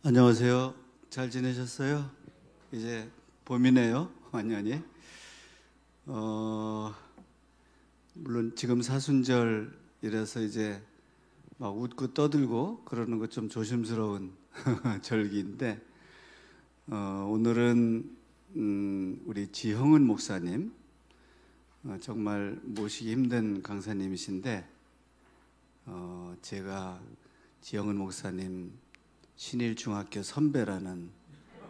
안녕하세요. 잘 지내셨어요? 이제 봄이네요, 완연히. 물론 지금 사순절이라서 이제 막 웃고 떠들고 그러는 것 좀 조심스러운 절기인데, 오늘은 우리 지형은 목사님, 정말 모시기 힘든 강사님이신데, 제가 지형은 목사님 신일중학교 선배라는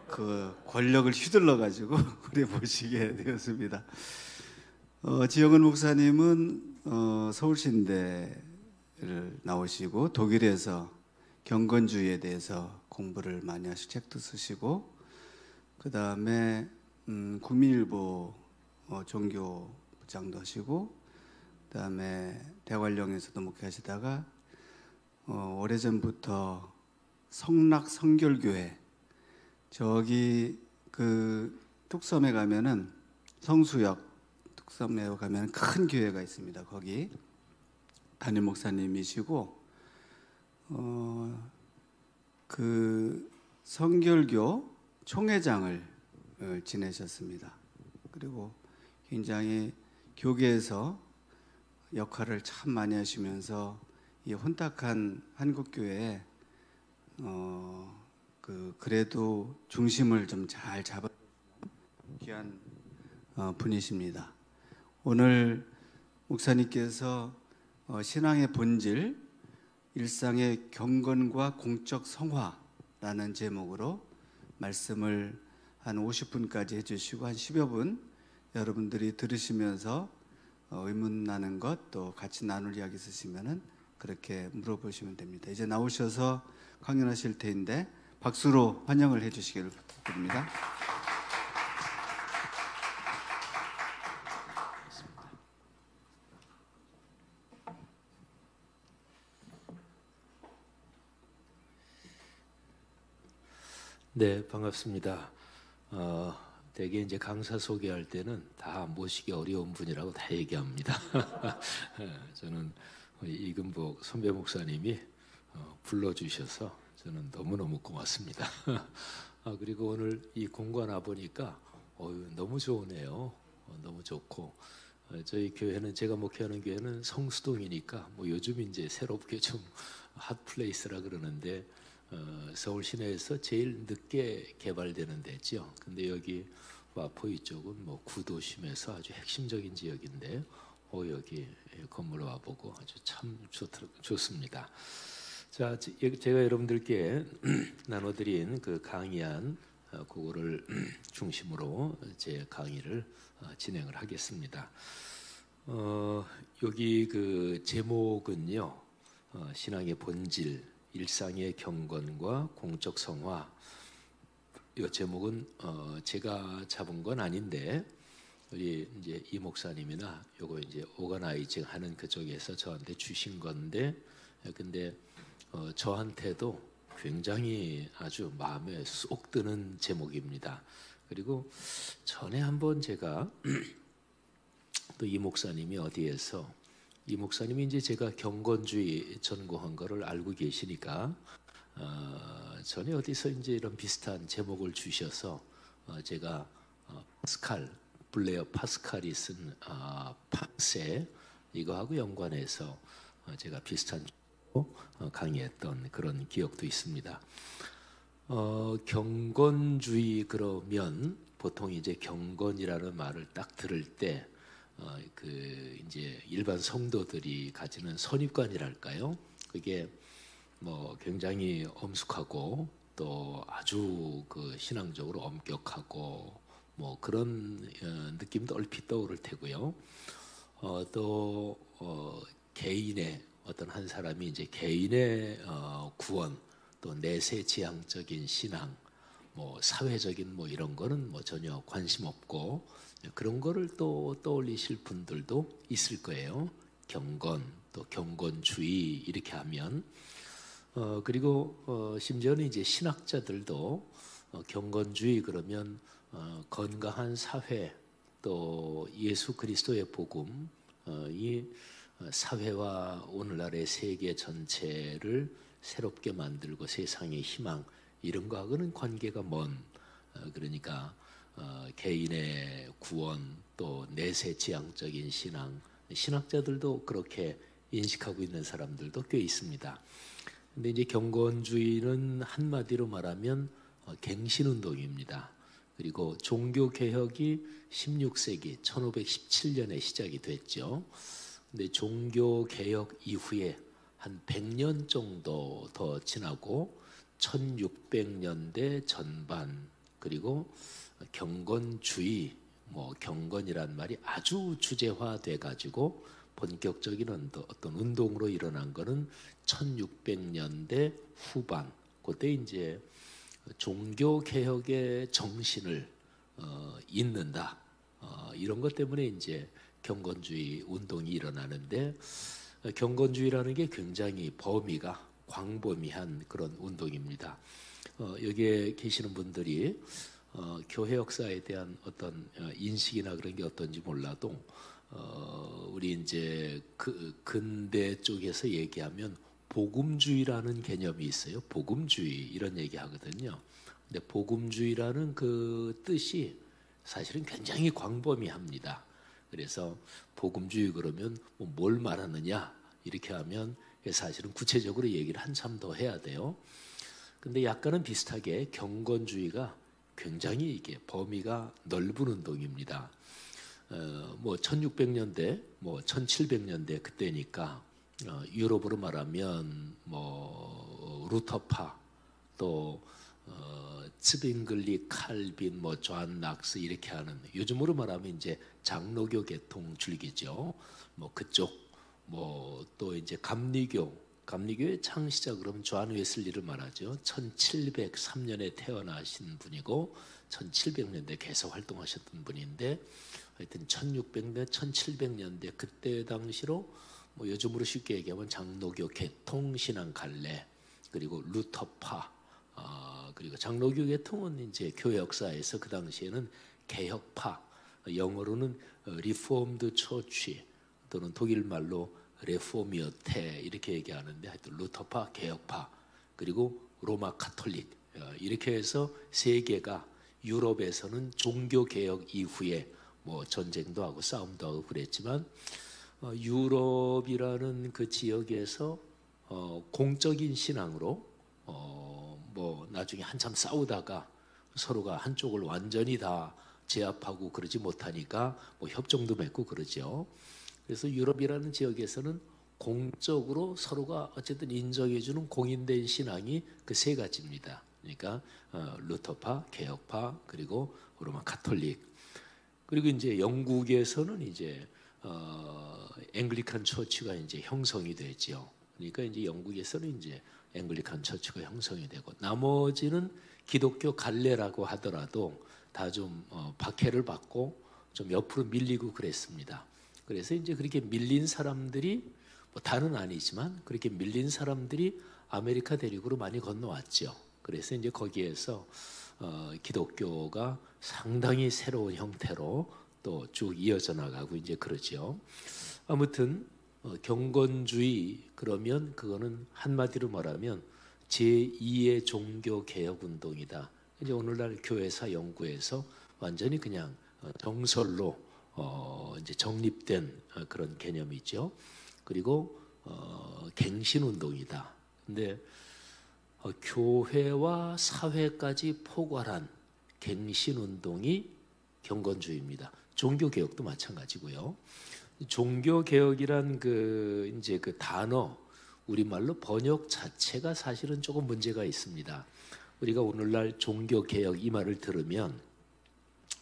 그 권력을 휘둘러 가지고 우리 모시게 되었습니다. 지형은 목사님은 서울신대를 나오시고 독일에서 경건주의에 대해서 공부를 많이 하시고 책도 쓰시고, 그 다음에 국민일보 종교부장도 하시고, 그 다음에 대관령에서도 목회하시다가 오래전부터 성락 성결교회, 저기 그 뚝섬에 가면은 성수역 뚝섬에 가면 큰 교회가 있습니다. 거기 담임 목사님이시고, 그 성결교 총회장을 지내셨습니다. 그리고 굉장히 교계에서 역할을 참 많이 하시면서 이 혼탁한 한국교회에 그래도 중심을 좀 잘 잡아 귀한 분이십니다. 오늘 목사님께서 신앙의 본질, 일상의 경건과 공적 성화라는 제목으로 말씀을 한 50분까지 해주시고, 한 10여 분 여러분들이 들으시면서 의문 나는 것, 또 같이 나눌 이야기 있으시면은 그렇게 물어보시면 됩니다. 이제 나오셔서 강연하실 테인데 박수로 환영을 해주시기를 부탁드립니다. 네, 반갑습니다. 대개 이제 강사 소개할 때는 다 모시기 어려운 분이라고 다 얘기합니다. 저는 이금복 선배 목사님이 불러주셔서 저는 너무너무 고맙습니다. 그리고 오늘 이 공간 와보니까 너무 좋으네요. 너무 좋고, 저희 교회는, 제가 목회하는 교회는 성수동이니까 뭐 요즘 이제 새롭게 좀 핫플레이스라 그러는데, 서울 시내에서 제일 늦게 개발되는 데죠. 근데 여기 와포이 쪽은 뭐 구도심에서 아주 핵심적인 지역인데, 여기 건물 와보고 아주 참 좋습니다. 자, 제가 여러분들께 나눠드린 그 강의안, 그거를 중심으로 제 강의를 진행을 하겠습니다. 여기 그 제목은요, 신앙의 본질, 일상의 경건과 공적 성화. 이 제목은 제가 잡은 건 아닌데, 우리 이제 이 목사님이나 요거 이제 오거나이징 하는 그쪽에서 저한테 주신 건데, 근데 저한테도 굉장히 아주 마음에 쏙 드는 제목입니다. 그리고 전에 한번 제가 또 이 목사님이 어디에서, 이 목사님이 이제 제가 경건주의 전공한 거를 알고 계시니까 전에 어디서 이제 이런 비슷한 제목을 주셔서 제가 블레어 파스칼이 쓴 팜세, 이거하고 연관해서 제가 비슷한 강의했던 그런 기억도 있습니다. 경건주의 그러면 보통 이제 경건이라는 말을 딱 들을 때 그 이제 일반 성도들이 가지는 선입관이랄까요? 그게 뭐 굉장히 엄숙하고 또 아주 그 신앙적으로 엄격하고 뭐 그런 느낌도 얼핏 떠오를 테고요. 또 개인의 어떤 한 사람이 이제 개인의 구원, 또 내세지향적인 신앙, 뭐 사회적인 뭐 이런 거는 뭐 전혀 관심 없고, 그런 거를 또 떠올리실 분들도 있을 거예요. 경건, 또 경건주의 이렇게 하면, 그리고 심지어는 이제 신학자들도 경건주의 그러면 건강한 사회, 또 예수 그리스도의 복음, 이 사회와 오늘날의 세계 전체를 새롭게 만들고 세상의 희망, 이런 거하고는 관계가 먼 그러니까 개인의 구원 또 내세 지향적인 신앙 신학자들도 그렇게 인식하고 있는 사람들도 꽤 있습니다. 근데 이제 경건주의는 한마디로 말하면 갱신운동입니다. 그리고 종교개혁이 16세기 1517년에 시작이 됐죠. 근데 종교개혁 이후에 한 100년 정도 더 지나고 1600년대 전반 그리고 경건주의 경건이란 말이 아주 주제화돼 가지고 본격적인 어떤 운동으로 일어난 거는 1600년대 후반 그때 이제 종교 개혁의 정신을 잇는다 이런 것 때문에 이제 경건주의 운동이 일어나는데 경건주의라는 게 굉장히 범위가 광범위한 그런 운동입니다. 여기에 계시는 분들이 교회 역사에 대한 어떤 인식이나 그런 게 어떤지 몰라도 우리 이제 그 근대 쪽에서 얘기하면 복음주의라는 개념이 있어요. 복음주의 이런 얘기 하거든요. 근데 복음주의라는 그 뜻이 사실은 굉장히 광범위합니다. 그래서 복음주의 그러면 뭘 말하느냐 이렇게 하면 사실은 구체적으로 얘기를 한참 더 해야 돼요. 근데 약간은 비슷하게 경건주의가 굉장히 이게 범위가 넓은 운동입니다. 1600년대, 1700년대 그때니까 유럽으로 말하면 루터파, 또 츠빙글리, 칼빈, 존 낙스 이렇게 하는 요즘으로 말하면 이제 장로교 계통 줄기죠. 그쪽 또 이제 감리교의 창시자 그러면 존 웨슬리를 말하죠. 1703년에 태어나신 분이고 1700년대 계속 활동하셨던 분인데 하여튼 1600년, 1700년대 그때 당시로 요즘으로 쉽게 얘기하면 장로교 계통신앙 갈래 그리고 루터파 그리고 장로교 계통은 이제 교회 역사에서 그 당시에는 개혁파 영어로는 리포엄드 처치 또는 독일 말로 레포미어테 이렇게 얘기하는데 하여튼 루터파 개혁파 그리고 로마 카톨릭 이렇게 해서 세 개가 유럽에서는 종교 개혁 이후에 전쟁도 하고 싸움도 하고 그랬지만 유럽이라는 그 지역에서 공적인 신앙으로 나중에 한참 싸우다가 서로가 한쪽을 완전히 다 제압하고 그러지 못하니까 협정도 맺고 그러죠. 그래서 유럽이라는 지역에서는 공적으로 서로가 어쨌든 인정해주는 공인된 신앙이 그 세 가지입니다. 그러니까 루터파, 개혁파, 그리고 로마 카톨릭. 그리고 이제 영국에서는 이제 앵글리칸 처치가 이제 형성이 되죠. 그러니까 이제 영국에서는 이제 앵글리칸 처치가 형성이 되고 나머지는 기독교 갈래라고 하더라도 다 좀 박해를 받고 좀 옆으로 밀리고 그랬습니다. 그래서 이제 그렇게 밀린 사람들이 다는 아니지만 그렇게 밀린 사람들이 아메리카 대륙으로 많이 건너왔죠. 그래서 이제 거기에서 기독교가 상당히 새로운 형태로 또 쭉 이어져 나가고 이제 그러죠. 아무튼 경건주의 그러면 그거는 한마디로 말하면 제2의 종교 개혁 운동이다. 이제 오늘날 교회사 연구에서 완전히 그냥 정설로 이제 정립된 그런 개념이죠. 그리고 갱신 운동이다. 근데 교회와 사회까지 포괄한 갱신 운동이 경건주의입니다. 종교 개혁도 마찬가지고요. 종교 개혁이란 이제 그 단어 우리말로 번역 자체가 사실은 조금 문제가 있습니다. 우리가 오늘날 종교 개혁 이 말을 들으면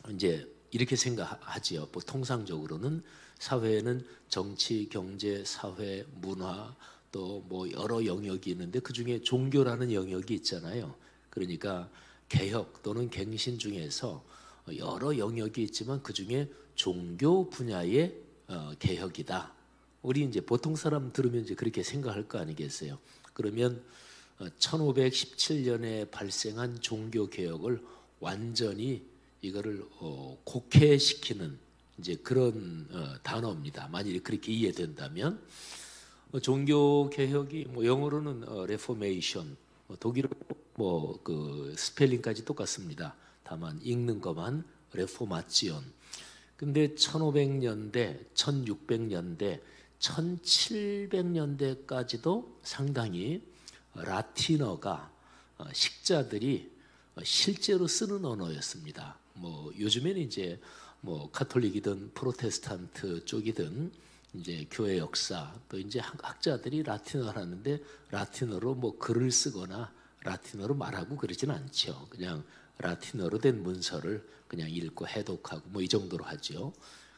이제 이렇게 생각하지요. 통상적으로는 사회에는 정치, 경제, 사회, 문화 또 여러 영역이 있는데 그 중에 종교라는 영역이 있잖아요. 그러니까 개혁 또는 갱신 중에서 여러 영역이 있지만 그 중에 종교 분야의 개혁이다. 우리 이제 보통 사람 들으면 이제 그렇게 생각할 거 아니겠어요? 그러면 1517년에 발생한 종교 개혁을 완전히 이거를 곡해시키는 이제 그런 단어입니다. 만일에 그렇게 이해된다면 종교 개혁이 영어로는 레포메이션, 독일어로 뭐 그 스펠링까지 똑같습니다. 다만 읽는 것만 레포마치온. 근데 1500년대, 1600년대, 1700년대까지도 상당히 라틴어가 식자들이 실제로 쓰는 언어였습니다. 뭐 요즘에는 이제 뭐 카톨릭이든 프로테스탄트 쪽이든 이제 교회 역사 또 이제 학자들이 라틴어를 하는데 라틴어로 뭐 글을 쓰거나 라틴어로 말하고 그러진 않죠. 그냥 라틴어로 된 문서를 그냥 읽고 해독하고 뭐 이 정도로 하죠.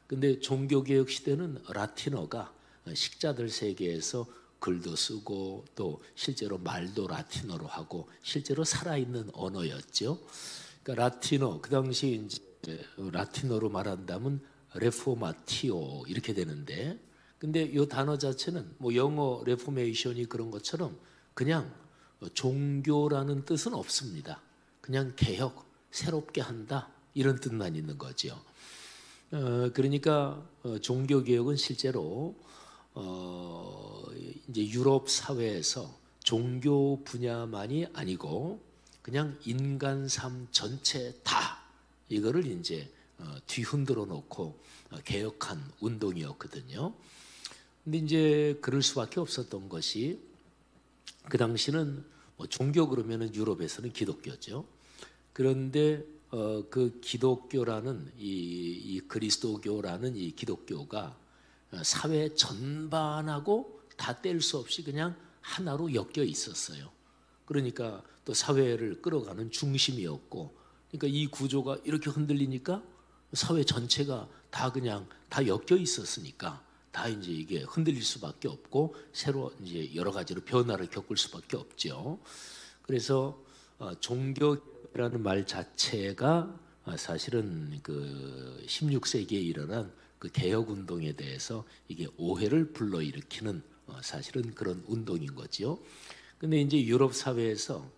근데 종교개혁 시대는 라틴어가 식자들 세계에서 글도 쓰고 또 실제로 말도 라틴어로 하고 실제로 살아있는 언어였죠. 그러니까 라틴어 그 당시 이제 라틴어로 말한다면 레포마티오 이렇게 되는데, 근데 이 단어 자체는 뭐 영어 레포메이션이 그런 것처럼 그냥 종교라는 뜻은 없습니다. 그냥 개혁, 새롭게 한다 이런 뜻만 있는 거죠. 그러니까 종교 개혁은 실제로 이제 유럽 사회에서 종교 분야만이 아니고 그냥 인간 삶 전체 다 이거를 이제 뒤흔들어 놓고 개혁한 운동이었거든요. 근데 이제 그럴 수밖에 없었던 것이 그 당시는 뭐 종교 그러면은 유럽에서는 기독교죠. 그런데 그 기독교라는 이 그리스도교라는 이 기독교가 사회 전반하고 다 뗄 수 없이 그냥 하나로 엮여 있었어요. 그러니까 또 사회를 끌어가는 중심이었고, 그러니까 이 구조가 이렇게 흔들리니까 사회 전체가 다 그냥 다 엮여 있었으니까 다 이제 이게 흔들릴 수밖에 없고 새로 이제 여러 가지로 변화를 겪을 수밖에 없죠. 그래서 종교라는 말 자체가 사실은 그 16세기에 일어난 그 개혁 운동에 대해서 이게 오해를 불러일으키는 사실은 그런 운동인 거죠. 근데 이제 유럽 사회에서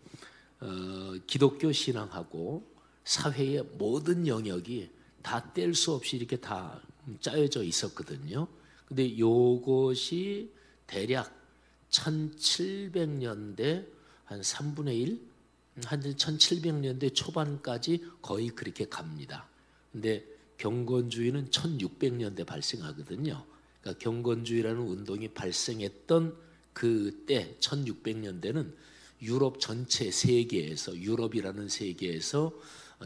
기독교 신앙하고 사회의 모든 영역이 다 뗄 수 없이 이렇게 다 짜여져 있었거든요. 근데 요것이 대략 1700년대 한 3분의 1, 한 1700년대 초반까지 거의 그렇게 갑니다. 근데 경건주의는 1600년대 발생하거든요. 그러니까 경건주의라는 운동이 발생했던 그때 1600년대는 유럽 전체 세계에서 유럽이라는 세계에서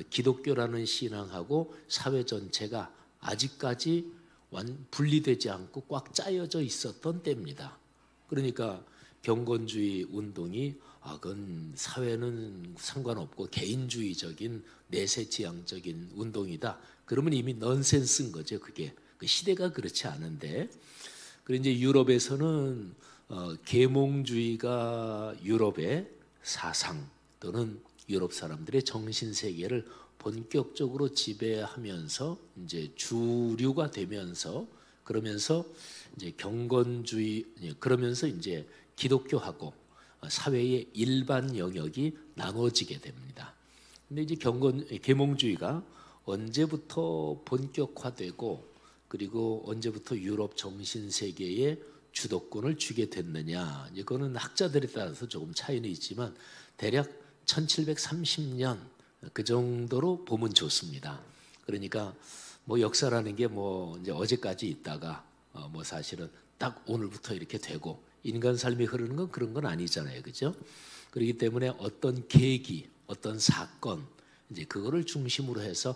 기독교라는 신앙하고 사회 전체가 아직까지 분리되지 않고 꽉 짜여져 있었던 때입니다. 그러니까 경건주의 운동이 그건 사회는 상관없고 개인주의적인 내세지향적인 운동이다. 그러면 이미 넌센스인 거죠. 그게 그 시대가 그렇지 않은데, 그리고 이제 유럽에서는 계몽주의가 유럽의 사상 또는 유럽 사람들의 정신 세계를 본격적으로 지배하면서 이제 주류가 되면서 그러면서 이제 경건주의 그러면서 이제 기독교하고 사회의 일반 영역이 나눠지게 됩니다. 근데 이제 계몽주의가 언제부터 본격화되고 그리고 언제부터 유럽 정신 세계에 주도권을 주게 됐느냐, 이거는 학자들에 따라서 조금 차이는 있지만 대략 1730년 그 정도로 보면 좋습니다. 그러니까 뭐 역사라는 게 뭐 이제 어제까지 있다가 뭐 사실은 딱 오늘부터 이렇게 되고 인간 삶이 흐르는 건 그런 건 아니잖아요, 그죠? 그렇기 때문에 어떤 계기, 어떤 사건 이제 그거를 중심으로 해서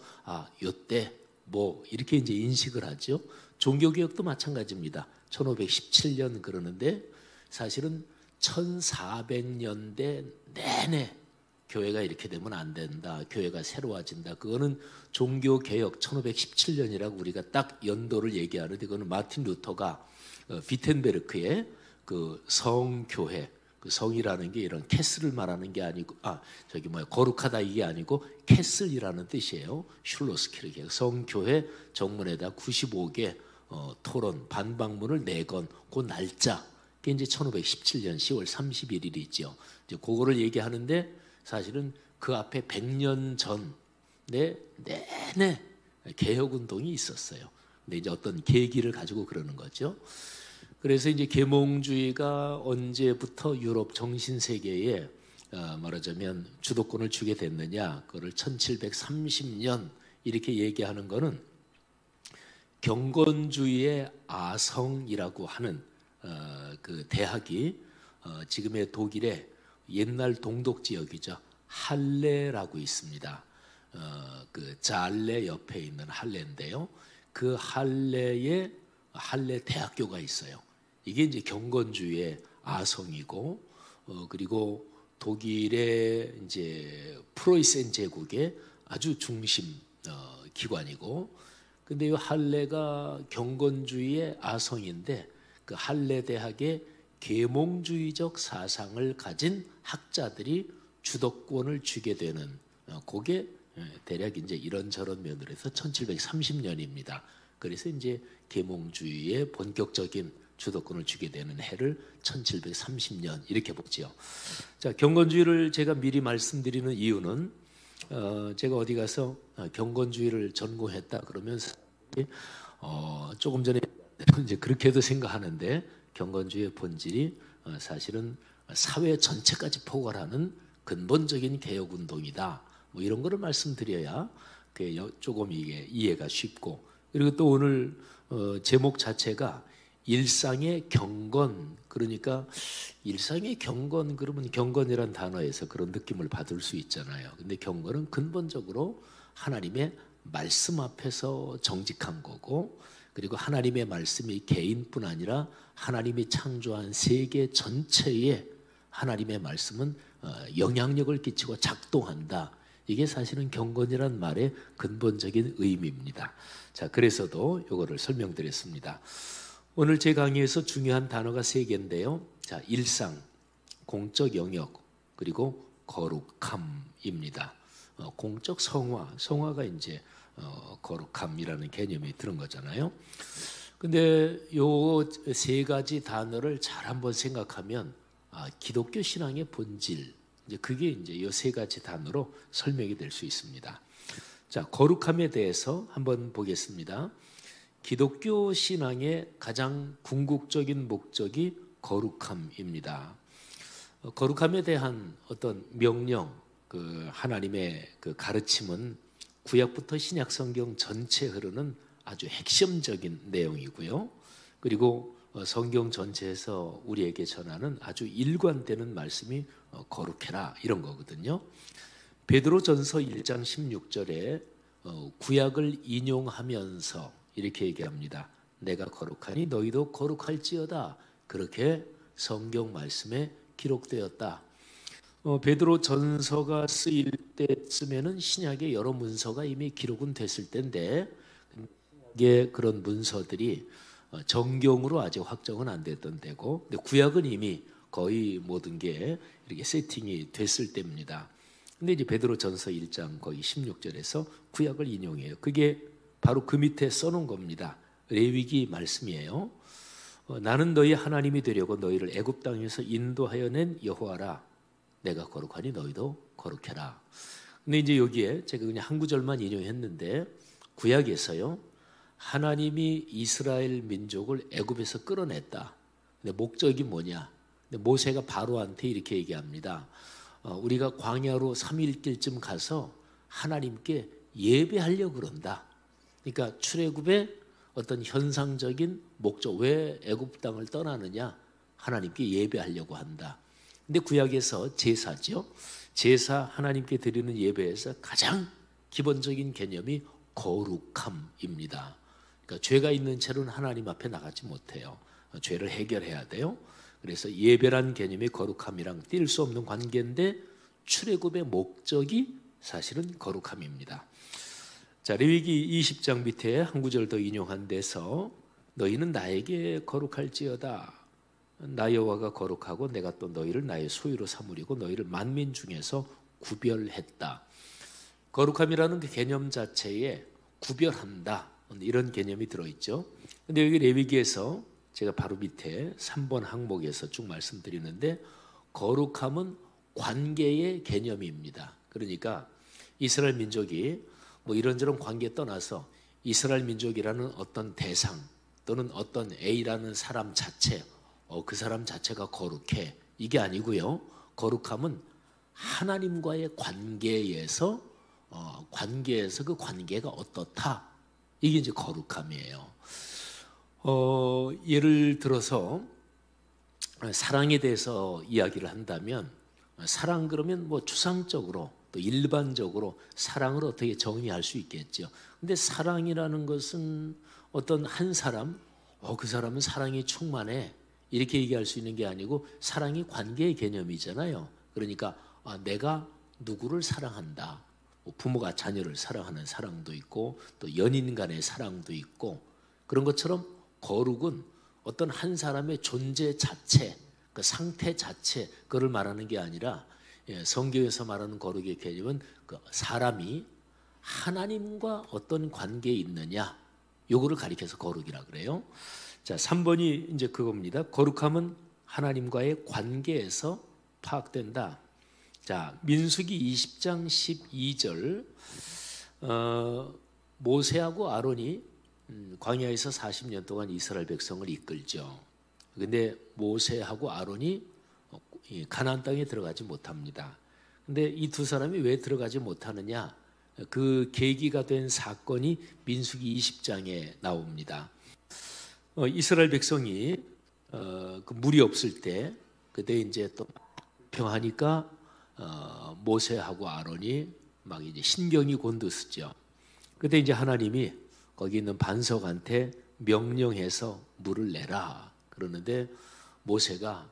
요때 뭐 이렇게 이제 인식을 하죠. 종교개혁도 마찬가지입니다. 1517년 그러는데 사실은 1400년대 내내 교회가 이렇게 되면 안 된다. 교회가 새로워진다. 그거는 종교개혁 1517년이라고 우리가 딱 연도를 얘기하는데 그거는 마틴 루터가 비텐베르크의 그 성교회, 그 성이라는 게 이런 캐슬을 말하는 게 아니고 거룩하다 이게 아니고 캐슬이라는 뜻이에요. 슐로스키르게 성교회 정문에다 95개 토론 반박문을 내건 그 날짜 그게 이제 1517년 10월 31일이죠. 이제 그거를 얘기하는데 사실은 그 앞에 100년 전에 내내 개혁 운동이 있었어요. 근데 이제 어떤 계기를 가지고 그러는 거죠. 그래서 이제 계몽주의가 언제부터 유럽 정신 세계에 말하자면 주도권을 주게 됐느냐? 그거를 1730년 이렇게 얘기하는 거는 경건주의의 아성이라고 하는 그 대학이 지금의 독일의 옛날 동독 지역이죠. 할레라고 있습니다. 그 잘레 옆에 있는 할레인데요. 그 할레에 할레 대학교가 있어요. 이게 이제 경건주의의 아성이고, 그리고 독일의 이제 프로이센 제국의 아주 중심 기관이고, 근데 이 할레가 경건주의의 아성인데 그 할레 대학의 계몽주의적 사상을 가진 학자들이 주도권을 쥐게 되는 그게 대략 이제 이런저런 면으로 해서 1730년입니다. 그래서 이제 계몽주의의 본격적인 주도권을 쥐게 되는 해를 1730년 이렇게 보지요. 자, 경건주의를 제가 미리 말씀드리는 이유는 제가 어디 가서 경건주의를 전공했다 그러면서 조금 전에 이제 그렇게도 생각하는데 경건주의의 본질이 사실은 사회 전체까지 포괄하는 근본적인 개혁 운동이다. 뭐 이런 거를 말씀드려야 조금 이게 이해가 쉽고, 그리고 또 오늘 제목 자체가 일상의 경건, 그러니까 일상의 경건 그러면 경건이란 단어에서 그런 느낌을 받을 수 있잖아요. 근데 경건은 근본적으로 하나님의 말씀 앞에서 정직한 거고, 그리고 하나님의 말씀이 개인뿐 아니라 하나님이 창조한 세계 전체에 하나님의 말씀은 영향력을 끼치고 작동한다. 이게 사실은 경건이란 말의 근본적인 의미입니다. 자, 그래서도 이거를 설명드렸습니다. 오늘 제 강의에서 중요한 단어가 3개인데요. 자, 일상, 공적 영역, 그리고 거룩함입니다. 공적 성화가 이제 거룩함이라는 개념이 들은 거잖아요. 근데 요 3가지 단어를 잘 한번 생각하면 기독교 신앙의 본질, 이제 그게 이제 요 3가지 단어로 설명이 될 수 있습니다. 자, 거룩함에 대해서 한번 보겠습니다. 기독교 신앙의 가장 궁극적인 목적이 거룩함입니다. 거룩함에 대한 어떤 명령, 그 하나님의 그 가르침은 구약부터 신약 성경 전체에 흐르는 아주 핵심적인 내용이고요. 그리고 성경 전체에서 우리에게 전하는 아주 일관되는 말씀이 거룩해라 이런 거거든요. 베드로전서 1장 16절에 구약을 인용하면서 이렇게 얘기합니다. 내가 거룩하니 너희도 거룩할지어다. 그렇게 성경 말씀에 기록되었다. 베드로전서가 쓰일 때쯤에는 신약의 여러 문서가 이미 기록은 됐을 텐데 이게 그런 문서들이 정경으로 아직 확정은 안 됐던 때고, 근데 구약은 이미 거의 모든 게 이렇게 세팅이 됐을 때입니다. 근데 이제 베드로전서 1장 거의 16절에서 구약을 인용해요. 그게 바로 그 밑에 써놓은 겁니다. 레위기 말씀이에요. 나는 너희 하나님이 되려고 너희를 애굽 땅에서 인도하여 낸 여호와라. 내가 거룩하니 너희도 거룩해라. 근데 이제 여기에 제가 그냥 한 구절만 인용했는데 구약에서요, 하나님이 이스라엘 민족을 애굽에서 끌어냈다. 근데 목적이 뭐냐? 근데 모세가 바로한테 이렇게 얘기합니다. 우리가 광야로 3일길쯤 가서 하나님께 예배하려고 그런다. 그러니까 출애굽의 어떤 현상적인 목적, 왜 애굽 땅을 떠나느냐? 하나님께 예배하려고 한다. 근데 구약에서 제사죠. 제사 하나님께 드리는 예배에서 가장 기본적인 개념이 거룩함입니다. 그러니까 죄가 있는 채로는 하나님 앞에 나가지 못해요. 죄를 해결해야 돼요. 그래서 예배란 개념이 거룩함이랑 뗄 수 없는 관계인데 출애굽의 목적이 사실은 거룩함입니다. 자, 레위기 20장 밑에 한 구절 더 인용한 데서 너희는 나에게 거룩할지어다. 나 여호와가 거룩하고 내가 또 너희를 나의 소유로 삼으리고 너희를 만민 중에서 구별했다. 거룩함이라는 그 개념 자체에 구별한다, 이런 개념이 들어있죠. 근데 여기 레위기에서 제가 바로 밑에 3번 항목에서 쭉 말씀드리는데 거룩함은 관계의 개념입니다. 그러니까 이스라엘 민족이 뭐 이런저런 관계 떠나서 이스라엘 민족이라는 어떤 대상 또는 어떤 A라는 사람 자체, 그 사람 자체가 거룩해, 이게 아니고요. 거룩함은 하나님과의 관계에서 그 관계가 어떻다. 이게 이제 거룩함이에요. 예를 들어서 사랑에 대해서 이야기를 한다면 사랑 그러면 뭐 추상적으로 또 일반적으로 사랑을 어떻게 정의할 수 있겠죠. 근데 사랑이라는 것은 어떤 한 사람, 그 사람은 사랑이 충만해 이렇게 얘기할 수 있는 게 아니고 사랑이 관계의 개념이잖아요. 그러니까 내가 누구를 사랑한다. 부모가 자녀를 사랑하는 사랑도 있고 또 연인 간의 사랑도 있고 그런 것처럼 거룩은 어떤 한 사람의 존재 자체, 그 상태 자체 그걸 말하는 게 아니라 성경에서 말하는 거룩의 개념은 그 사람이 하나님과 어떤 관계에 있느냐 요거를 가리켜서 거룩이라 그래요. 자, 3번이 이제 그겁니다. 거룩함은 하나님과의 관계에서 파악된다. 자, 민수기 20장 12절 모세하고 아론이 광야에서 40년 동안 이스라엘 백성을 이끌죠. 근데 모세하고 아론이 가나안 땅에 들어가지 못합니다. 근데 이 두 사람이 왜 들어가지 못하느냐? 그 계기가 된 사건이 민수기 20장에 나옵니다. 이스라엘 백성이 그 물이 없을 때 그때 이제 또 평하니까 모세하고 아론이 막 이제 신경이 곤두섰죠. 그때 이제 하나님이 거기 있는 반석한테 명령해서 물을 내라 그러는데 모세가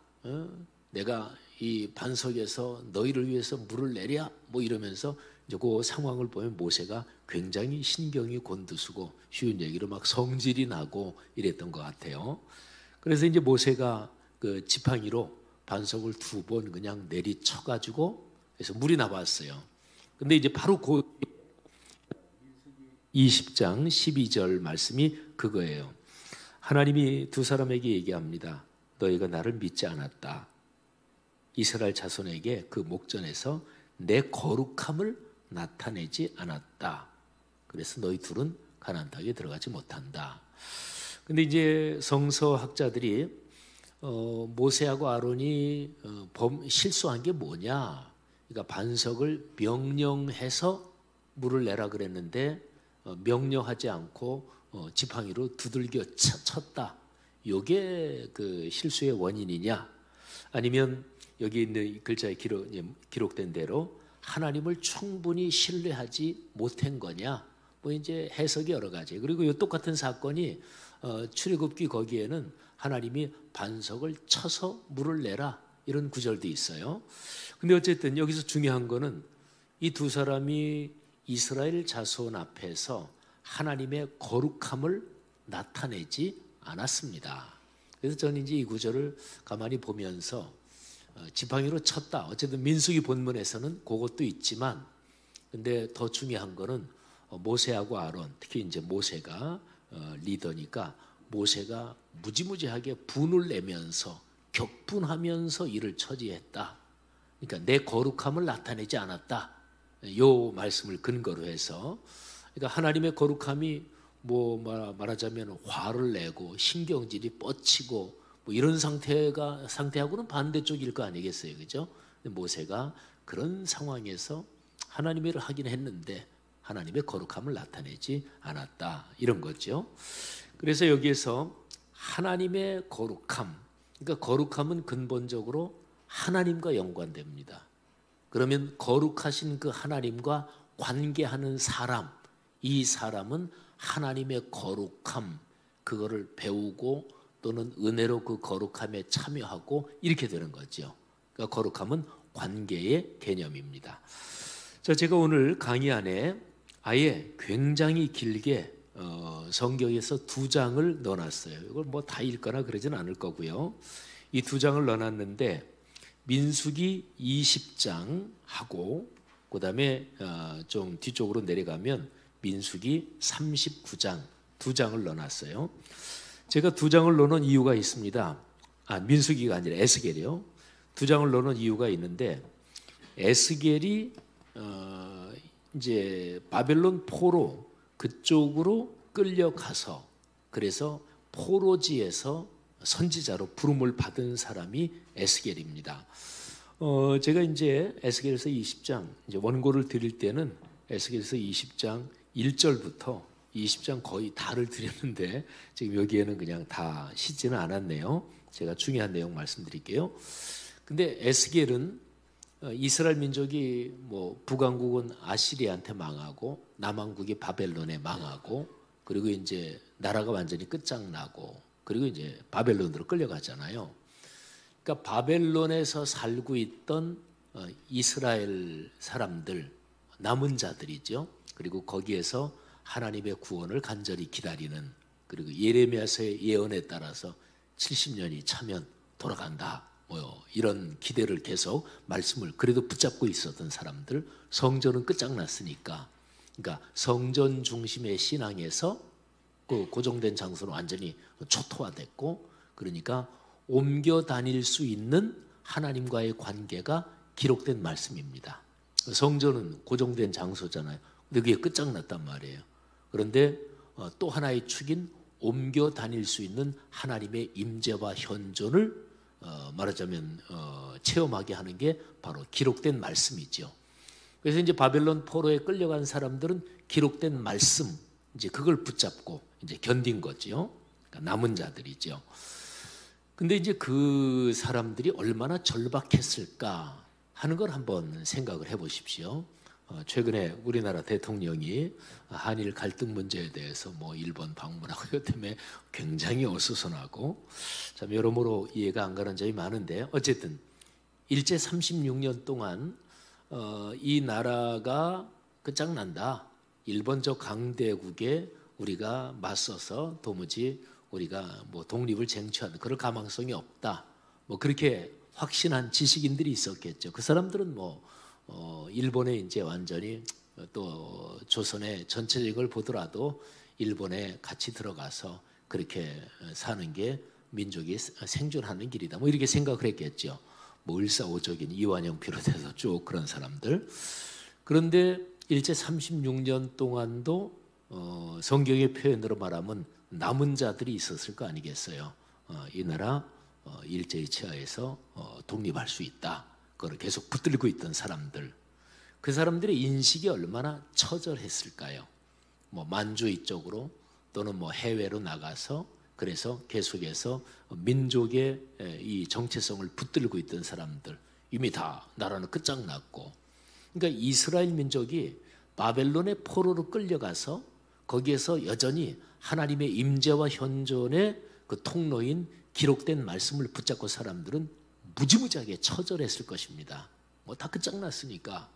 내가 이 반석에서 너희를 위해서 물을 내랴 뭐 이러면서 이제 그 상황을 보면 모세가 굉장히 신경이 곤두서고 쉬운 얘기로 막 성질이 나고 이랬던 것 같아요. 그래서 이제 모세가 그 지팡이로 반석을 2번 그냥 내리쳐가지고 그래서 물이 나왔어요. 근데 이제 바로 그 20장 12절 말씀이 그거예요. 하나님이 두 사람에게 얘기합니다. 너희가 나를 믿지 않았다. 이스라엘 자손에게 그 목전에서 내 거룩함을 나타내지 않았다. 그래서 너희 둘은 가나안 땅에 들어가지 못한다. 근데 이제 성서학자들이 모세하고 아론이 실수한 게 뭐냐? 그러니까 반석을 명령해서 물을 내라 그랬는데 명령하지 않고 지팡이로 두들겨 쳤다. 이게 그 실수의 원인이냐? 아니면 여기 있는 이 글자에 기록된 대로 하나님을 충분히 신뢰하지 못한 거냐? 뭐 이제 해석이 여러 가지. 그리고 이 똑같은 사건이 출애굽기 거기에는 하나님이 반석을 쳐서 물을 내라 이런 구절도 있어요. 근데 어쨌든 여기서 중요한 거는 이 두 사람이 이스라엘 자손 앞에서 하나님의 거룩함을 나타내지 않았습니다. 그래서 저는 이제 이 구절을 가만히 보면서 지팡이로 쳤다. 어쨌든 민수기 본문에서는 그것도 있지만, 근데 더 중요한 거는 모세하고 아론, 특히 이제 모세가 리더니까 모세가 무지무지하게 분을 내면서 격분하면서 일을 처리했다. 그러니까 내 거룩함을 나타내지 않았다. 요 말씀을 근거로 해서, 그러니까 하나님의 거룩함이 뭐 말하자면 화를 내고 신경질이 뻗치고 뭐 이런 상태하고는 반대쪽일 거 아니겠어요, 그죠? 근데 모세가 그런 상황에서 하나님의 일을 하긴 했는데 하나님의 거룩함을 나타내지 않았다 이런 거죠. 그래서 여기에서 하나님의 거룩함, 그러니까 거룩함은 근본적으로 하나님과 연관됩니다. 그러면 거룩하신 그 하나님과 관계하는 사람, 이 사람은 하나님의 거룩함, 그거를 배우고 또는 은혜로 그 거룩함에 참여하고 이렇게 되는 거죠. 그러니까 거룩함은 관계의 개념입니다. 자, 제가 오늘 강의 안에 아예 굉장히 길게 성경에서 2장을 넣어놨어요. 이걸 뭐 다 읽거나 그러진 않을 거고요. 이 2장을 넣어놨는데 민수기 20장하고 그 다음에 좀 뒤쪽으로 내려가면 민수기 39장 2장을 넣어놨어요. 제가 2장을 넣어놓은 이유가 있습니다. 민수기가 아니라 에스겔이요. 2장을 넣어놓은 이유가 있는데 에스겔이 이제 바벨론 포로 그쪽으로 끌려가서 그래서 포로지에서 선지자로 부름을 받은 사람이 에스겔입니다. 제가 이제 에스겔서 20장 이제 원고를 드릴 때는 에스겔서 20장 1절부터 20장 거의 다를 드렸는데 지금 여기에는 그냥 다 싣지는 않았네요. 제가 중요한 내용 말씀드릴게요. 근데 에스겔은 이스라엘 민족이 뭐 북왕국은 아시리아한테 망하고 남왕국이 바벨론에 망하고 그리고 이제 나라가 완전히 끝장나고 그리고 이제 바벨론으로 끌려가잖아요. 그러니까 바벨론에서 살고 있던 이스라엘 사람들, 남은 자들이죠. 그리고 거기에서 하나님의 구원을 간절히 기다리는, 그리고 예레미야서의 예언에 따라서 70년이 차면 돌아간다. 뭐 이런 기대를 계속 말씀을 그래도 붙잡고 있었던 사람들, 성전은 끝장났으니까, 그러니까 성전 중심의 신앙에서 그 고정된 장소는 완전히 초토화됐고, 그러니까 옮겨 다닐 수 있는 하나님과의 관계가 기록된 말씀입니다. 성전은 고정된 장소잖아요. 근데 그게 끝장났단 말이에요. 그런데 또 하나의 축인 옮겨 다닐 수 있는 하나님의 임재와 현존을 말하자면 체험하게 하는 게 바로 기록된 말씀이죠. 그래서 이제 바벨론 포로에 끌려간 사람들은 기록된 말씀, 이제 그걸 붙잡고 이제 견딘 거죠. 그러니까 남은 자들이죠. 근데 이제 그 사람들이 얼마나 절박했을까 하는 걸 한번 생각을 해보십시오. 최근에 우리나라 대통령이 한일 갈등 문제에 대해서 뭐 일본 방문하고 이것 때문에 굉장히 어수선하고 참 여러모로 이해가 안 가는 점이 많은데, 어쨌든 일제 36년 동안 이 나라가 끝장난다. 일본적 강대국에 우리가 맞서서 도무지 우리가 뭐 독립을 쟁취하는 그럴 가망성이 없다. 뭐 그렇게 확신한 지식인들이 있었겠죠. 그 사람들은 뭐 일본에 이제 완전히 또 조선의 전체적인 걸 보더라도 일본에 같이 들어가서 그렇게 사는 게 민족이 생존하는 길이다. 뭐 이렇게 생각을 했겠죠. 뭐 을사오적인 이완영 비롯해서 쭉 그런 사람들. 그런데 일제 36년 동안도 성경의 표현으로 말하면 남은 자들이 있었을 거 아니겠어요. 이 나라 일제의 치하에서 독립할 수 있다. 그걸 계속 붙들고 있던 사람들. 그 사람들의 인식이 얼마나 처절했을까요? 뭐 만주 이쪽으로 또는 뭐 해외로 나가서 그래서 계속해서 민족의 이 정체성을 붙들고 있던 사람들. 이미 다 나라는 끝장났고. 그러니까 이스라엘 민족이 바벨론의 포로로 끌려가서 거기에서 여전히 하나님의 임재와 현존의 그 통로인 기록된 말씀을 붙잡고 사람들은 무지무지하게 처절했을 것입니다. 뭐 다 끝장났으니까.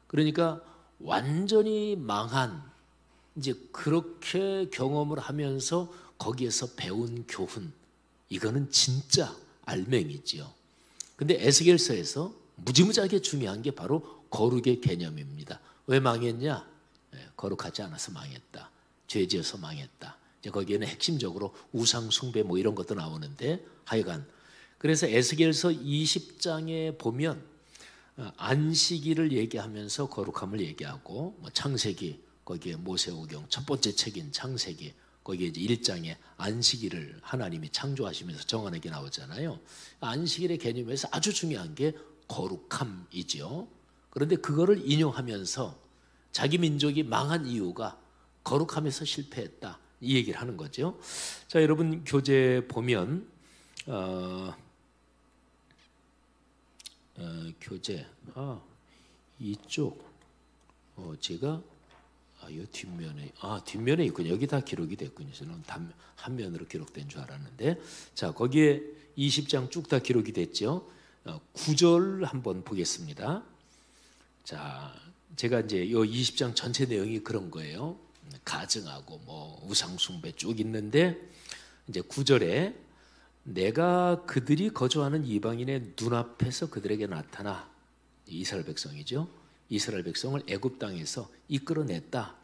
그러니까 완전히 망한, 이제 그렇게 경험을 하면서 거기에서 배운 교훈, 이거는 진짜 알맹이지요. 근데 에스겔서에서 무지무지하게 중요한 게 바로 거룩의 개념입니다. 왜 망했냐? 거룩하지 않아서 망했다. 죄지어서 망했다. 이제 거기에는 핵심적으로 우상 숭배 뭐 이런 것도 나오는데, 하여간 그래서 에스겔서 20장에 보면 안식일을 얘기하면서 거룩함을 얘기하고, 뭐 창세기 거기에 모세오경 첫 번째 책인 창세기 거기에 이제 1장에 안식일을 하나님이 창조하시면서 정하는 게 나오잖아요. 안식일의 개념에서 아주 중요한 게 거룩함이지요. 그런데 그거를 인용하면서 자기 민족이 망한 이유가 거룩함에서 실패했다, 이 얘기를 하는 거죠. 자, 여러분 교재 보면 교재 이쪽 제가 이 뒷면에 있군요. 여기 다 기록이 됐군요. 저는 한 면으로 기록된 줄 알았는데, 자, 거기에 20장 쭉 다 기록이 됐죠. 9절 한번 보겠습니다. 자, 제가 이제 이 20장 전체 내용이 그런 거예요. 가증하고 뭐 우상숭배 쭉 있는데, 이제 9절에 내가 그들이 거주하는 이방인의 눈앞에서 그들에게 나타나, 이스라엘 백성이죠. 이스라엘 백성을 애굽 땅에서 이끌어냈다.